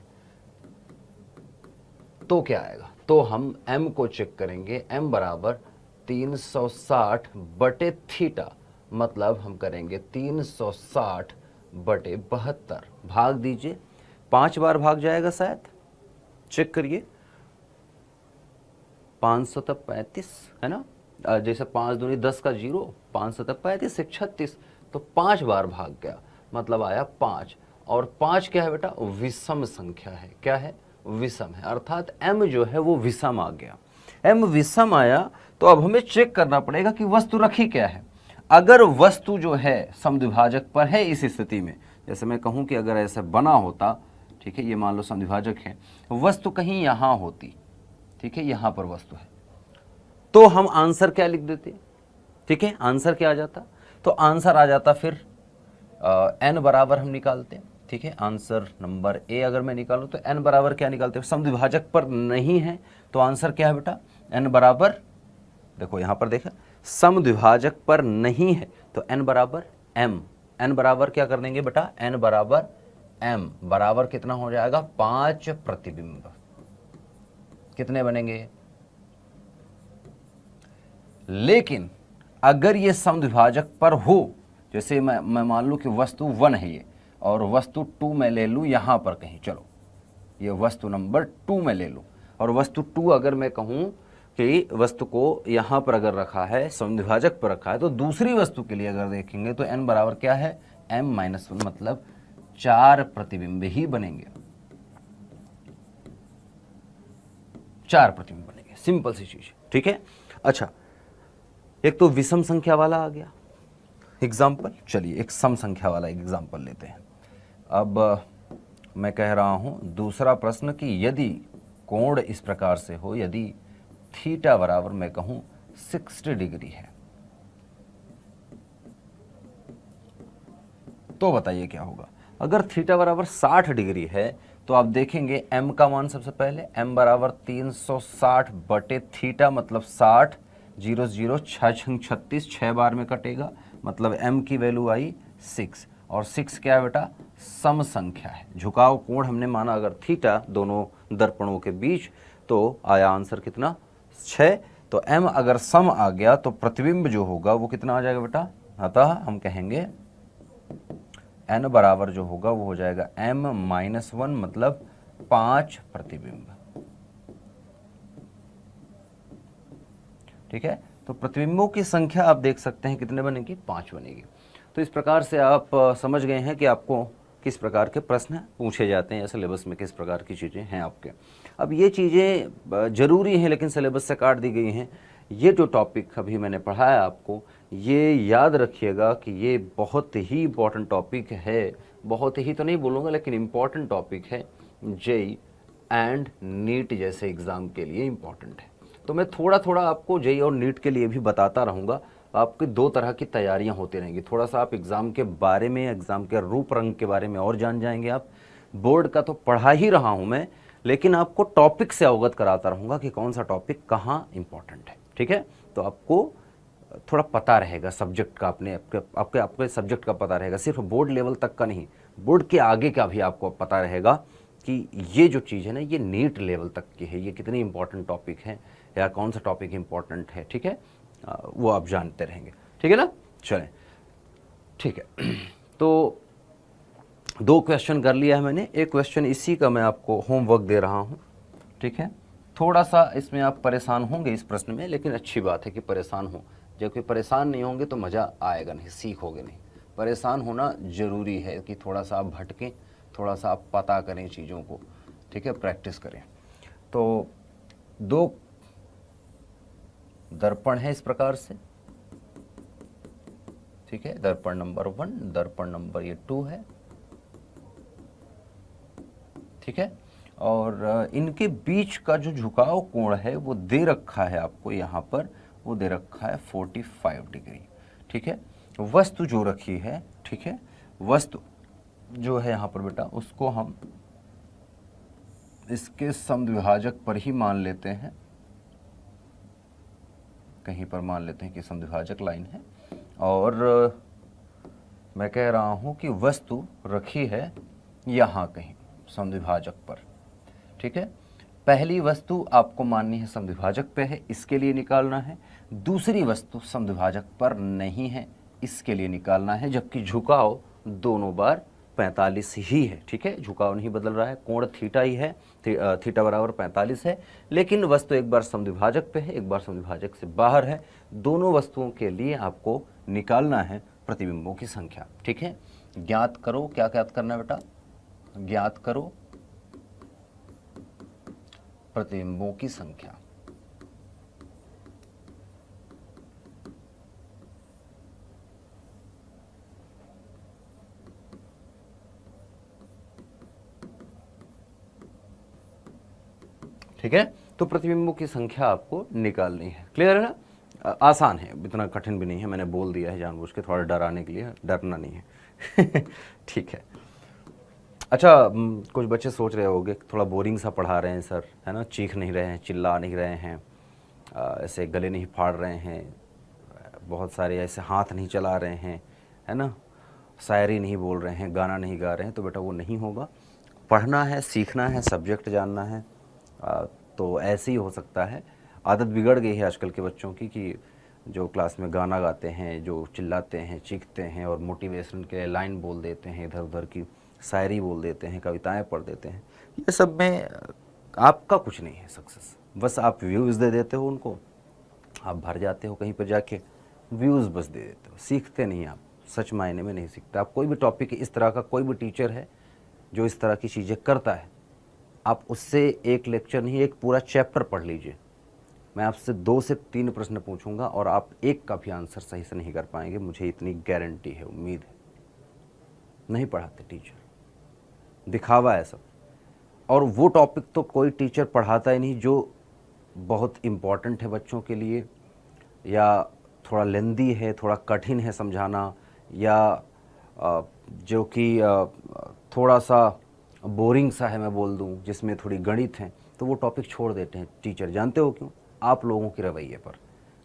तो क्या आएगा? तो हम m को चेक करेंगे, m बराबर 360 बटे थीटा, मतलब हम करेंगे 360 बटे 72, भाग दीजिए, 5 बार भाग जाएगा शायद, चेक करिए, 500 तक 35 है ना, जैसे 5 दूनी 10 का 0, 500 तक 35 एक 36, तो 5 बार भाग गया, मतलब आया 5। और 5 क्या है बेटा? विषम संख्या है। क्या है? विषम है, अर्थात m जो है वो विषम आ गया। m विषम आया तो अब हमें चेक करना पड़ेगा कि वस्तु रखी क्या है। अगर वस्तु जो है समद्विभाजक पर है, इस स्थिति में जैसे मैं कहूं कि अगर ऐसे बना होता, ठीक है, ये मान लो समद्विभाजक है, वस्तु कहीं यहां होती, ठीक है, यहां पर वस्तु है, तो हम आंसर क्या लिख देते? ठीक है, आंसर क्या आ जाता? तो आंसर आ जाता फिर n बराबर हम निकालते हैं, ठीक है। आंसर नंबर ए अगर मैं निकालूं तो n बराबर क्या निकालते हैं? समद्विभाजक पर नहीं है तो आंसर क्या है बेटा? n बराबर, देखो यहां पर देखा, समद्विभाजक पर नहीं है तो n बराबर m, n बराबर क्या कर देंगे बेटा? n बराबर m बराबर कितना हो जाएगा? 5 प्रतिबिंब। कितने बनेंगे? लेकिन अगर ये समद्विभाजक पर हो, जैसे मैं मान लूं कि वस्तु 1 है ये, और वस्तु 2 मैं ले लूं यहां पर कहीं, चलो ये वस्तु नंबर 2 में ले लूं, और वस्तु 2 अगर मैं कहूं कि वस्तु को यहां पर अगर रखा है, समद्विभाजक पर रखा है, तो दूसरी वस्तु के लिए अगर देखेंगे तो n बराबर क्या है? m-1, मतलब 4 प्रतिबिंब ही बनेंगे, 4 प्रतिबिंब बनेंगे, सिंपल सी चीज, ठीक है। अच्छा, एक तो विषम संख्या वाला आ गया एग्जाम्पल, चलिए एक सम संख्या वाला एग्जाम्पल लेते हैं। अब मैं कह रहा हूं दूसरा प्रश्न कि यदि कोण इस प्रकार से हो, यदि थीटा बराबर मैं कहूं 60 डिग्री है, तो बताइए क्या होगा? अगर थीटा बराबर 60 डिग्री है तो आप देखेंगे m का मान सबसे पहले, m बराबर 360 बटे थीटा, मतलब 60, 0 0, 6 36, 6 बार में कटेगा, मतलब m की वैल्यू आई 6, और 6 क्या है बेटा? सम संख्या है। झुकाव कोण हमने माना अगर थीटा दोनों दर्पणों के बीच, तो आया आंसर कितना? 6। तो m अगर सम आ गया तो प्रतिबिंब जो होगा वो कितना आ जाएगा बेटा? अतः हम कहेंगे n बराबर जो होगा वो हो जाएगा m-1, मतलब 5 प्रतिबिंब, ठीक है। तो प्रतिबिंबों की संख्या आप देख सकते हैं कितने बनेगी? 5 बनेगी। तो इस प्रकार से आप समझ गए हैं कि आपको किस प्रकार के प्रश्न पूछे जाते हैं या सिलेबस में किस प्रकार की चीज़ें हैं आपके। अब ये चीज़ें ज़रूरी हैं लेकिन सिलेबस से काट दी गई हैं। ये जो टॉपिक अभी मैंने पढ़ाया आपको, ये याद रखिएगा कि ये बहुत ही इम्पॉर्टेंट टॉपिक है, बहुत ही तो नहीं बोलूँगा लेकिन इम्पॉर्टेंट टॉपिक है, जेई एंड नीट जैसे एग्ज़ाम के लिए इम्पॉर्टेंट है। तो मैं थोड़ा थोड़ा आपको जेई और नीट के लिए भी बताता रहूँगा। आपकी 2 तरह की तैयारियां होती रहेंगी, थोड़ा सा आप एग्ज़ाम के बारे में, एग्ज़ाम के रूप रंग के बारे में और जान जाएंगे आप। बोर्ड का तो पढ़ा ही रहा हूं मैं, लेकिन आपको टॉपिक से अवगत कराता रहूँगा कि कौन सा टॉपिक कहाँ इंपॉर्टेंट है, ठीक है। तो आपको थोड़ा पता रहेगा सब्जेक्ट का, अपने आपके सब्जेक्ट का पता रहेगा, सिर्फ बोर्ड लेवल तक का नहीं, बोर्ड के आगे का भी आपको पता रहेगा कि ये जो चीज़ है ना, ये नीट लेवल तक की है, ये कितनी इंपॉर्टेंट टॉपिक है या कौन सा टॉपिक इंपॉर्टेंट है, ठीक है। वो आप जानते रहेंगे, ठीक है ना। चलें, ठीक है। तो 2 क्वेश्चन कर लिया है मैंने, एक क्वेश्चन इसी का मैं आपको होमवर्क दे रहा हूँ, ठीक है। थोड़ा सा इसमें आप परेशान होंगे इस प्रश्न में, लेकिन अच्छी बात है कि परेशान हो, जब कि परेशान नहीं होंगे तो मज़ा आएगा नहीं, सीखोगे नहीं। परेशान होना ज़रूरी है कि थोड़ा सा आप भटकें, थोड़ा सा आप पता करें चीज़ों को, ठीक है, प्रैक्टिस करें। तो 2 दर्पण है इस प्रकार से, ठीक है, दर्पण नंबर 1, दर्पण नंबर ये 2 है, ठीक है। और इनके बीच का जो झुकाव कोण है वो दे रखा है आपको यहाँ पर, वो दे रखा है 45 डिग्री। ठीक है, वस्तु जो रखी है, ठीक है, वस्तु जो है यहाँ पर बेटा, उसको हम इसके समद्विभाजक पर ही मान लेते हैं, कहीं पर मान लेते हैं कि समद्विभाजक लाइन है, और मैं कह रहा हूं कि वस्तु रखी है यहाँ कहीं समद्विभाजक पर। ठीक है, पहली वस्तु आपको माननी है समद्विभाजक पे है, इसके लिए निकालना है। दूसरी वस्तु समद्विभाजक पर नहीं है, इसके लिए निकालना है, जबकि झुकाव दोनों बार 45 ही है। ठीक है, झुकाव नहीं बदल रहा है, कोण थीटा ही है, थीटा बराबर 45 है, लेकिन वस्तु एक बार समद्विभाजक पे है, एक बार समद्विभाजक से बाहर है। दोनों वस्तुओं के लिए आपको निकालना है प्रतिबिंबों की संख्या। ठीक है, ज्ञात करो, क्या ज्ञात करना है बेटा, ज्ञात करो प्रतिबिंबों की संख्या। ठीक है, तो प्रतिबिंबों की संख्या आपको निकालनी है। क्लियर है ना, आसान है, इतना कठिन भी नहीं है, मैंने बोल दिया है जानबूझ के थोड़ा डराने के लिए, डरना नहीं है। ठीक है, अच्छा, कुछ बच्चे सोच रहे होंगे थोड़ा बोरिंग सा पढ़ा रहे हैं सर, है ना, चीख नहीं रहे हैं, चिल्ला नहीं रहे हैं, ऐसे गले नहीं फाड़ रहे हैं, बहुत सारे ऐसे हाथ नहीं चला रहे हैं, है ना, शायरी नहीं बोल रहे हैं, गाना नहीं गा रहे हैं, तो बेटा वो नहीं होगा। पढ़ना है, सीखना है, सब्जेक्ट जानना है, तो ऐसे ही हो सकता है। आदत बिगड़ गई है आजकल के बच्चों की कि जो क्लास में गाना गाते हैं, जो चिल्लाते हैं, चीखते हैं और मोटिवेशन के लाइन बोल देते हैं, इधर उधर की शायरी बोल देते हैं, कविताएं पढ़ देते हैं, ये सब में आपका कुछ नहीं है सक्सेस। बस आप व्यूज़ दे देते हो उनको, आप भर जाते हो कहीं पर जाके, व्यूज़ बस दे देते हो, सीखते नहीं आप, सच मायने में नहीं सीखते आप। कोई भी टॉपिक इस तरह का, कोई भी टीचर है जो इस तरह की चीज़ें करता है, आप उससे एक लेक्चर नहीं, एक पूरा चैप्टर पढ़ लीजिए। मैं आपसे 2 से 3 प्रश्न पूछूंगा और आप एक का भी आंसर सही से नहीं कर पाएंगे, मुझे इतनी गारंटी है, उम्मीद है। नहीं पढ़ाते टीचर, दिखावा है सब। और वो टॉपिक तो कोई टीचर पढ़ाता ही नहीं जो बहुत इम्पॉर्टेंट है बच्चों के लिए, या थोड़ा लेंदी है, थोड़ा कठिन है समझाना, या जो कि थोड़ा सा बोरिंग सा है, मैं बोल दूं, जिसमें थोड़ी गणित है, तो वो टॉपिक छोड़ देते हैं टीचर। जानते हो क्यों? आप लोगों के रवैये पर।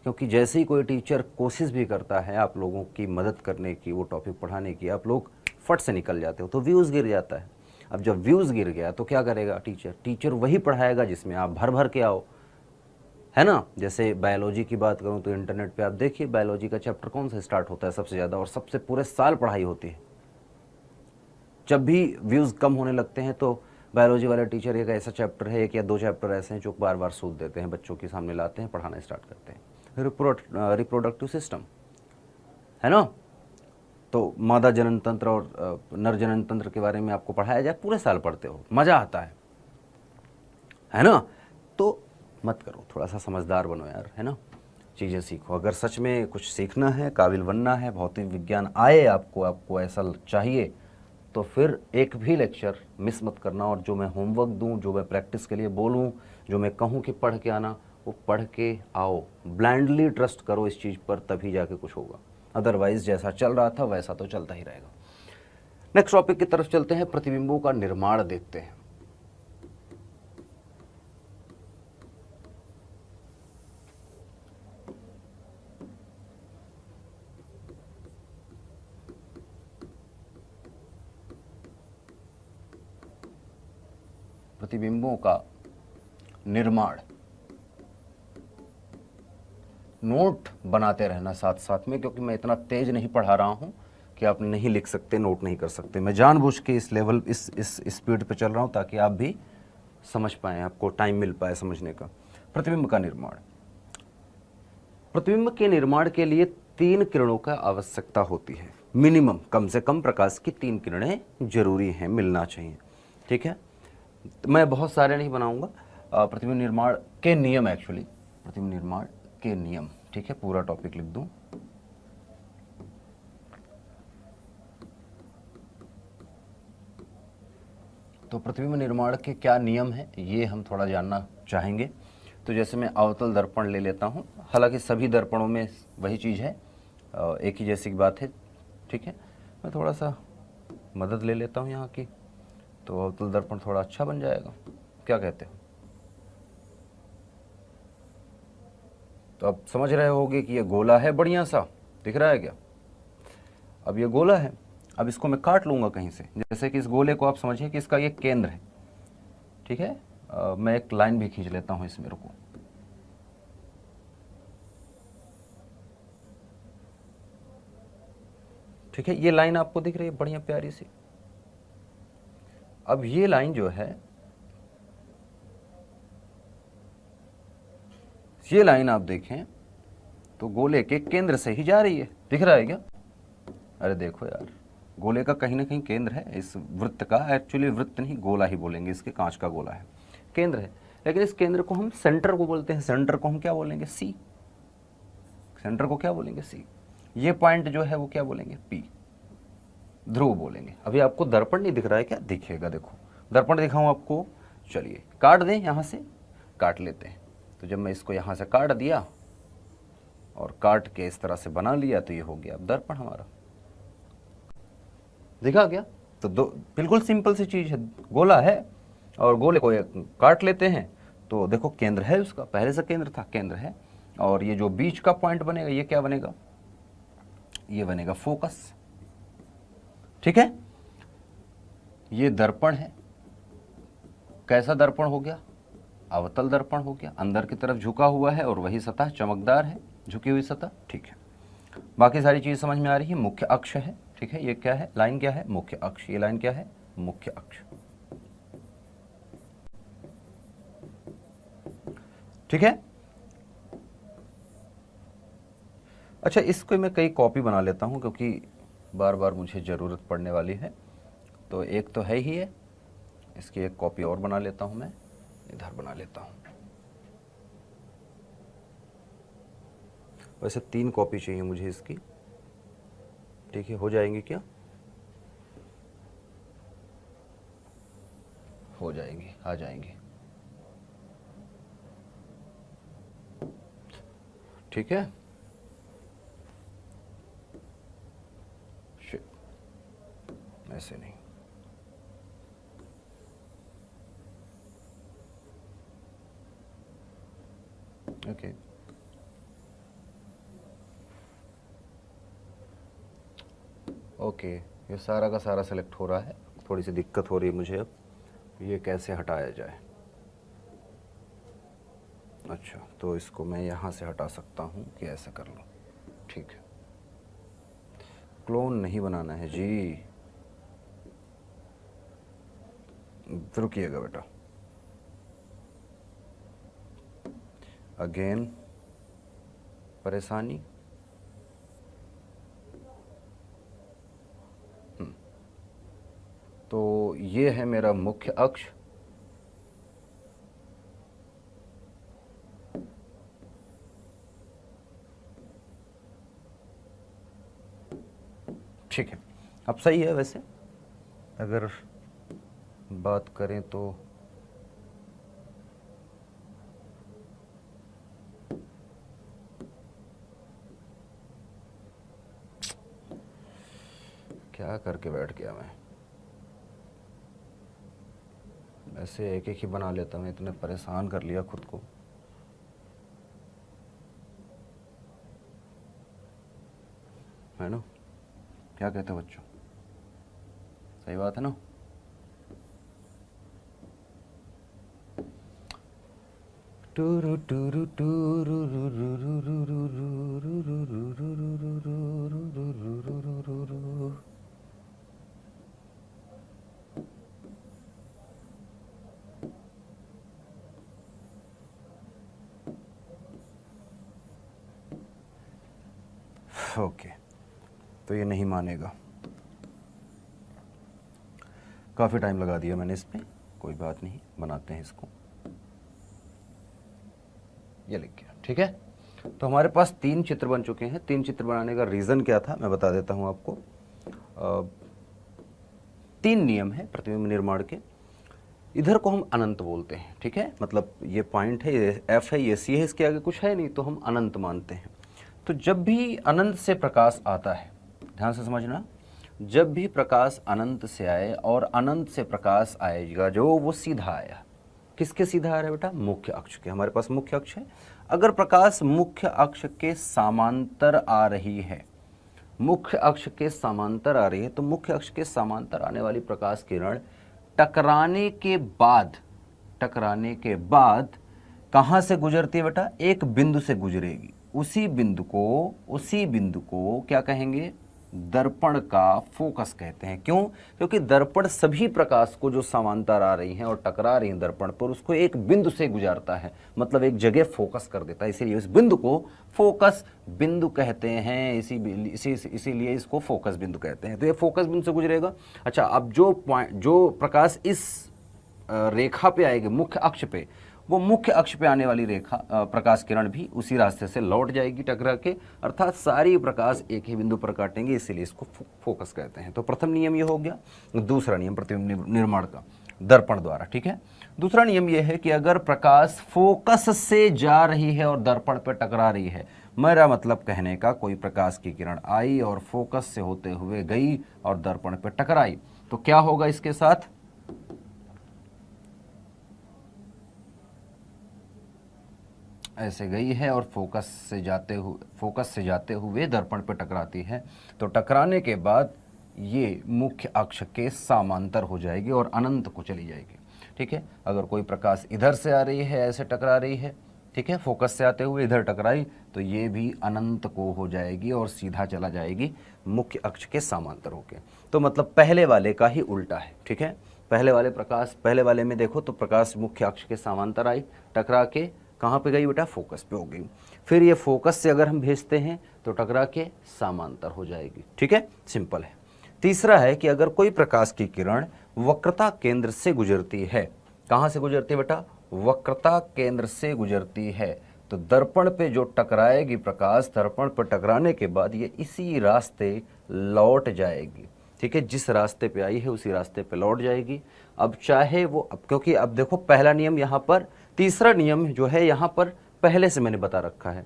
क्योंकि जैसे ही कोई टीचर कोशिश भी करता है आप लोगों की मदद करने की, वो टॉपिक पढ़ाने की, आप लोग फट से निकल जाते हो, तो व्यूज़ गिर जाता है। अब जब व्यूज़ गिर गया तो क्या करेगा टीचर? टीचर वही पढ़ाएगा जिसमें आप भर भर के आओ, है ना। जैसे बायोलॉजी की बात करूं तो इंटरनेट पे आप देखिए बायोलॉजी का चैप्टर कौन सा स्टार्ट होता है सबसे ज़्यादा, और सबसे पूरे साल पढ़ाई होती है। जब भी व्यूज़ कम होने लगते हैं तो बायोलॉजी वाले टीचर एक ऐसा चैप्टर है, 1 या 2 चैप्टर ऐसे हैं जो बार बार सूद देते हैं, बच्चों के सामने लाते हैं, पढ़ाना स्टार्ट करते हैं। रिप्रोडक्टिव सिस्टम, है ना, तो मादा जनन तंत्र और नर जनन तंत्र के बारे में आपको पढ़ाया जाए, पूरे साल पढ़ते हो, मज़ा आता है ना। तो मत करो, थोड़ा सा समझदार बनो यार, है ना, चीज़ें सीखो। अगर सच में कुछ सीखना है, काबिल बनना है, भौतिक विज्ञान आए आपको ऐसा चाहिए, तो फिर एक भी लेक्चर मिस मत करना। और जो मैं होमवर्क दूं, जो मैं प्रैक्टिस के लिए बोलूं, जो मैं कहूं कि पढ़ के आना, वो पढ़ के आओ। ब्लाइंडली ट्रस्ट करो इस चीज़ पर, तभी जाके कुछ होगा। अदरवाइज जैसा चल रहा था वैसा तो चलता ही रहेगा। नेक्स्ट टॉपिक की तरफ चलते हैं, प्रतिबिंबों का निर्माण देखते हैं। प्रतिबिंबों का निर्माण, नोट बनाते रहना साथ साथ में, क्योंकि मैं इतना तेज नहीं पढ़ा रहा हूं कि आप नहीं लिख सकते, नोट नहीं कर सकते। मैं जानबूझ के इस लेवल, इस स्पीड पे चल रहा हूं ताकि आप भी समझ पाएँ, आपको टाइम मिल पाए समझने का। प्रतिबिंब का निर्माण, प्रतिबिंब के निर्माण के लिए 3 किरणों का आवश्यकता होती है। मिनिमम, कम से कम प्रकाश की 3 किरणें जरूरी हैं, मिलना चाहिए। ठीक है, मैं बहुत सारे नहीं बनाऊंगा। प्रतिबिंब निर्माण के नियम, एक्चुअली प्रतिबिंब निर्माण के नियम, ठीक है, पूरा टॉपिक लिख दूं। तो प्रतिबिंब निर्माण के क्या नियम हैं ये हम थोड़ा जानना चाहेंगे। तो जैसे मैं अवतल दर्पण ले लेता हूँ, हालांकि सभी दर्पणों में वही चीज़ है, एक ही जैसी बात है, ठीक है। मैं थोड़ा सा मदद ले लेता हूँ यहाँ की, तो अवतल दर्पण थोड़ा अच्छा बन जाएगा, क्या कहते हो? तो अब समझ रहे होगे कि ये गोला है, बढ़िया सा दिख रहा है क्या? अब ये गोला है, अब इसको मैं काट लूँगा कहीं से, जैसे कि इस गोले को आप समझिए कि इसका ये केंद्र है, ठीक है। मैं एक लाइन भी खींच लेता हूँ इसमें, रुको। ठीक है, ये लाइन आपको दिख रही है बढ़िया प्यारी सी। अब ये लाइन जो है, ये लाइन आप देखें तो गोले के केंद्र से ही जा रही है, दिख रहा है क्या? अरे देखो यार, गोले का कहीं ना कहीं केंद्र है, इस वृत्त का, एक्चुअली वृत्त नहीं गोला ही बोलेंगे, इसके कांच का गोला है, केंद्र है। लेकिन इस केंद्र को हम सेंटर को बोलते हैं, सेंटर को हम क्या बोलेंगे? सी। सेंटर को क्या बोलेंगे? सी। ये पॉइंट जो है वो क्या बोलेंगे? पी, ध्रुव बोलेंगे। अभी आपको दर्पण नहीं दिख रहा है क्या? दिखेगा, देखो दर्पण दिखाऊं आपको, चलिए काट दें, यहाँ से काट लेते हैं। तो जब मैं इसको यहाँ से काट दिया और काट के इस तरह से बना लिया, तो ये हो गया अब दर्पण हमारा, दिखा गया। तो दो बिल्कुल सिंपल सी चीज़ है, गोला है और गोले को काट लेते हैं, तो देखो केंद्र है उसका, पहले से केंद्र था, केंद्र है। और ये जो बीच का पॉइंट बनेगा, ये क्या बनेगा? ये बनेगा फोकस, ठीक है। ये दर्पण है, कैसा दर्पण हो गया? अवतल दर्पण हो गया, अंदर की तरफ झुका हुआ है और वही सतह चमकदार है, झुकी हुई सतह, ठीक है। बाकी सारी चीज समझ में आ रही है। मुख्य अक्ष है, ठीक है। ये क्या है? लाइन क्या है? मुख्य अक्ष। ये लाइन क्या है? मुख्य अक्ष, ठीक है। अच्छा, इसको मैं कई कॉपी बना लेता हूं क्योंकि बार बार मुझे ज़रूरत पड़ने वाली है। तो एक तो है ही है, इसकी एक कॉपी और बना लेता हूं, मैं इधर बना लेता हूं। वैसे 3 कॉपी चाहिए मुझे इसकी, ठीक है। हो जाएंगी क्या? हो जाएंगी, आ जाएंगी, ठीक है। ऐसे नहीं, ओके। ओके, ये सारा का सारा सेलेक्ट हो रहा है। थोड़ी सी दिक्कत हो रही है मुझे अब, ये कैसे हटाया जाए? अच्छा, तो इसको मैं यहाँ से हटा सकता हूँ कि ऐसा कर लूँ? ठीक है, क्लोन नहीं बनाना है जी, रुकिएगा बेटा। अगेन परेशानी, तो ये है मेरा मुख्य अक्ष, ठीक है। अब सही है। वैसे अगर बात करें तो क्या करके बैठ गया मैं, ऐसे एक एक ही बना लेता हूँ, इतने परेशान कर लिया खुद को। है ना? क्या कहते हो बच्चों? सही बात है ना? टूरू टूरू टूरू ओके, तो ये नहीं मानेगा। काफ़ी टाइम लगा दिया मैंने इस पर, कोई बात नहीं, बनाते हैं इसको। ये लिख गया, ठीक है। तो हमारे पास 3 चित्र बन चुके हैं। 3 चित्र बनाने का रीज़न क्या था मैं बता देता हूँ आपको। 3 नियम हैं प्रतिबिंब निर्माण के। इधर को हम अनंत बोलते हैं, ठीक है, मतलब ये पॉइंट है, ये एफ है, ये सी है, इसके आगे कुछ है नहीं तो हम अनंत मानते हैं। तो जब भी अनंत से प्रकाश आता है, ध्यान से समझना, जब भी प्रकाश अनंत से आए और अनंत से प्रकाश आएगा जो वो सीधा आया, किसके सीधा आ रहा है बेटा? मुख्य अक्ष के। हमारे पास मुख्य अक्ष है। अगर प्रकाश मुख्य अक्ष के समांतर आ रही है, मुख्य अक्ष के समांतर आ रही है, तो मुख्य अक्ष के समांतर आने वाली प्रकाश किरण टकराने के बाद कहाँ से गुजरती है बेटा? एक बिंदु से गुजरेगी। उसी बिंदु को क्या कहेंगे? दर्पण का फोकस कहते हैं। क्यों? क्योंकि दर्पण सभी प्रकाश को जो समांतर आ रही हैं और टकरा रही हैं दर्पण पर, उसको एक बिंदु से गुजारता है, मतलब एक जगह फोकस कर देता है, इसीलिए इस बिंदु को फोकस बिंदु कहते हैं। इसीलिए इसको फोकस बिंदु कहते हैं। तो ये फोकस बिंदु से गुजरेगा। अच्छा, अब जो प्रकाश इस रेखा पे आएगी मुख्य अक्ष पे, वो मुख्य अक्ष पे आने वाली रेखा प्रकाश किरण भी उसी रास्ते से लौट जाएगी टकरा के, अर्थात सारी प्रकाश एक ही बिंदु पर काटेंगे, इसीलिए इसको फोकस कहते हैं। तो प्रथम नियम ये हो गया। दूसरा नियम प्रतिबिंब निर्माण का दर्पण द्वारा, ठीक है। दूसरा नियम यह है कि अगर प्रकाश फोकस से जा रही है और दर्पण पर टकरा रही है, मेरा मतलब कहने का, कोई प्रकाश की किरण आई और फोकस से होते हुए गई और दर्पण पर टकराई, तो क्या होगा इसके साथ? ऐसे गई है और फोकस से जाते हुए दर्पण पर टकराती है, तो टकराने के बाद ये मुख्य अक्ष के समांतर हो जाएगी और अनंत को चली जाएगी, ठीक है। अगर कोई प्रकाश इधर से आ रही है, ऐसे टकरा रही है, ठीक है, फोकस से आते हुए इधर टकराई, तो ये भी अनंत को हो जाएगी और सीधा चला जाएगी मुख्य अक्ष के समांतर होके। तो मतलब पहले वाले का ही उल्टा है, ठीक है। पहले वाले में देखो तो प्रकाश मुख्य अक्ष के समांतर आई, टकरा के कहाँ पे गई बेटा? फोकस पे हो गई। फिर ये फोकस से अगर हम भेजते हैं तो टकरा के समांतर हो जाएगी, ठीक है, सिंपल है। तीसरा है कि अगर कोई प्रकाश की किरण वक्रता केंद्र से गुजरती है, कहाँ से गुजरती है बेटा? वक्रता केंद्र से गुजरती है, तो दर्पण पे जो टकराएगी प्रकाश, दर्पण पर टकराने के बाद ये इसी रास्ते लौट जाएगी, ठीक है, जिस रास्ते पे आई है उसी रास्ते पे लौट जाएगी। अब चाहे वो, अब क्योंकि अब देखो पहला नियम यहाँ पर, तीसरा नियम जो है यहाँ पर पहले से मैंने बता रखा है,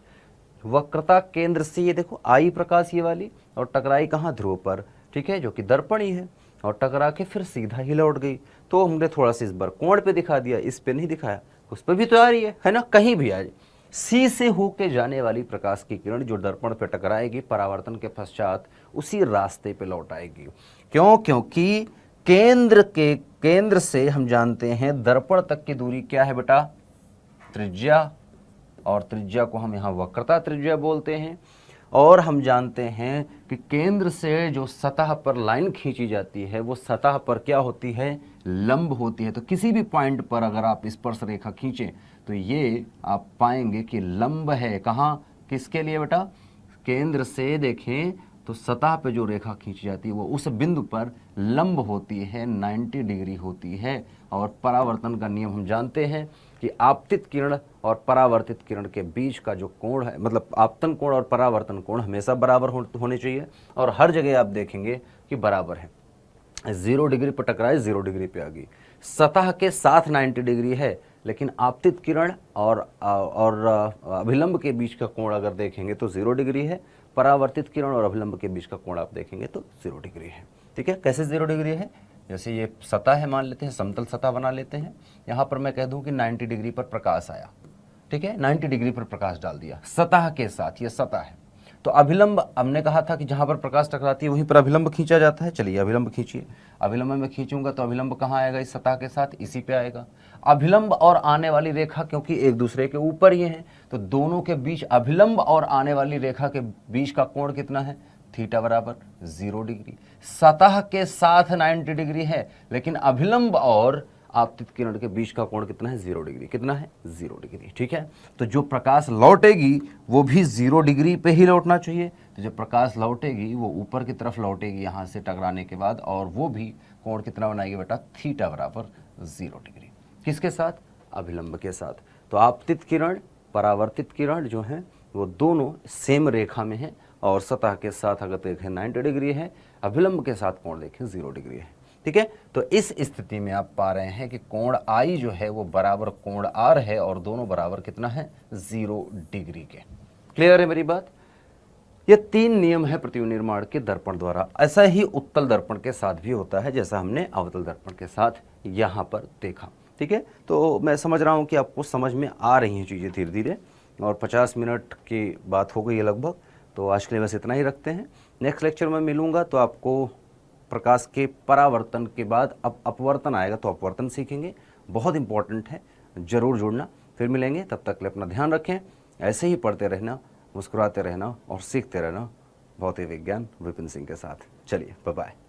वक्रता केंद्र से ये देखो आई प्रकाश ये वाली और टकराई कहाँ? ध्रुव पर, ठीक है, जो कि दर्पण ही है, और टकरा के फिर सीधा ही लौट गई। तो हमने थोड़ा सा इस बार कोण पे दिखा दिया, इस पे नहीं दिखाया, उस पर भी तो आ रही है ना, कहीं भी आ जाए। सी से होके जाने वाली प्रकाश की किरण जो दर्पण पे टकराएगी, परावर्तन के पश्चात उसी रास्ते पे लौट आएगी। क्यों? क्योंकि केंद्र से हम जानते हैं दर्पण तक की दूरी क्या है बेटा? त्रिज्या, और त्रिज्या को हम यहाँ वक्रता त्रिज्या बोलते हैं। और हम जानते हैं कि केंद्र से जो सतह पर लाइन खींची जाती है वो सतह पर क्या होती है? लंब होती है। तो किसी भी पॉइंट पर अगर आप स्पर्श रेखा खींचें तो ये आप पाएंगे कि लंब है। कहाँ? किसके लिए बेटा? केंद्र से देखें तो सतह पे जो रेखा खींची जाती है वो उस बिंदु पर लंब होती है, 90 डिग्री होती है। और परावर्तन का नियम हम जानते हैं कि आपतित किरण और परावर्तित किरण के बीच का जो कोण है, मतलब आपतन कोण और परावर्तन कोण हमेशा बराबर होने चाहिए, और हर जगह आप देखेंगे कि बराबर है। 0 डिग्री पर टकराए 0 डिग्री पे आ गई, सतह के साथ 90 डिग्री है, लेकिन आपतित किरण और अभिलंब के बीच का कोण अगर देखेंगे तो 0 डिग्री है, परावर्तित किरण और अभिलंब के बीच का कोण आप देखेंगे तो 0 डिग्री है। ठीक है, कैसे 0 डिग्री है? जैसे ये सतह है, मान लेते हैं, समतल सतह बना लेते हैं। यहाँ पर मैं कह दूं कि 90 डिग्री पर प्रकाश आया, ठीक है, 90 डिग्री पर प्रकाश डाल दिया सतह के साथ, ये सतह है। तो अभिलंब, हमने कहा था कि जहाँ पर प्रकाश टकराती है वहीं पर अभिलंब खींचा जाता है। चलिए अभिलंब खींचिए, अभिलंब में खींचूंगा तो अभिलंब कहाँ आएगा? इस सतह के साथ, इसी पे आएगा। अभिलंब और आने वाली रेखा क्योंकि एक दूसरे के ऊपर ही हैं, तो दोनों के बीच, अभिलंब और आने वाली रेखा के बीच का कोण कितना है? थीटा बराबर 0 डिग्री। सतह के साथ 90 डिग्री है, लेकिन अभिलंब और आपतित किरण के बीच का कोण कितना है? 0 डिग्री। कितना है? 0 डिग्री। ठीक है, तो जो प्रकाश लौटेगी वो भी 0 डिग्री पे ही लौटना चाहिए। तो जब प्रकाश लौटेगी वो ऊपर की तरफ लौटेगी यहाँ से टकराने के बाद, और वो भी कोण कितना बनाएगी बेटा? थीटा बराबर 0 डिग्री। किसके साथ? अभिलंब के साथ। तो आपतित किरण, परावर्तित किरण जो है वो दोनों सेम रेखा में है, और सतह के साथ अगर देखें 90 डिग्री है, अभिलंब के साथ कोण देखें 0 डिग्री है। ठीक है। तो इस स्थिति में आप पा रहे हैं कि कोण आई जो है वो बराबर कोण आर है और दोनों बराबर कितना है 0 डिग्री के। क्लियर है मेरी बात। ये 3 नियम है प्रतिबिंब निर्माण के दर्पण द्वारा। ऐसा ही उत्तल दर्पण के साथ भी होता है जैसा हमने अवतल दर्पण के साथ यहाँ पर देखा। ठीक है, तो मैं समझ रहा हूँ कि आपको समझ में आ रही हैं चीज़ें धीरे धीरे, और 50 मिनट की बात हो गई है लगभग। तो आज के लिए बस इतना ही रखते हैं। नेक्स्ट लेक्चर में मिलूँगा तो आपको प्रकाश के परावर्तन के बाद अब अपवर्तन आएगा तो अपवर्तन सीखेंगे, बहुत इंपॉर्टेंट है, ज़रूर जुड़ना। फिर मिलेंगे, तब तक के लिए अपना ध्यान रखें। ऐसे ही पढ़ते रहना, मुस्कुराते रहना और सीखते रहना। भौतिक विज्ञान विपिन सिंह के साथ। चलिए, बाय बाय।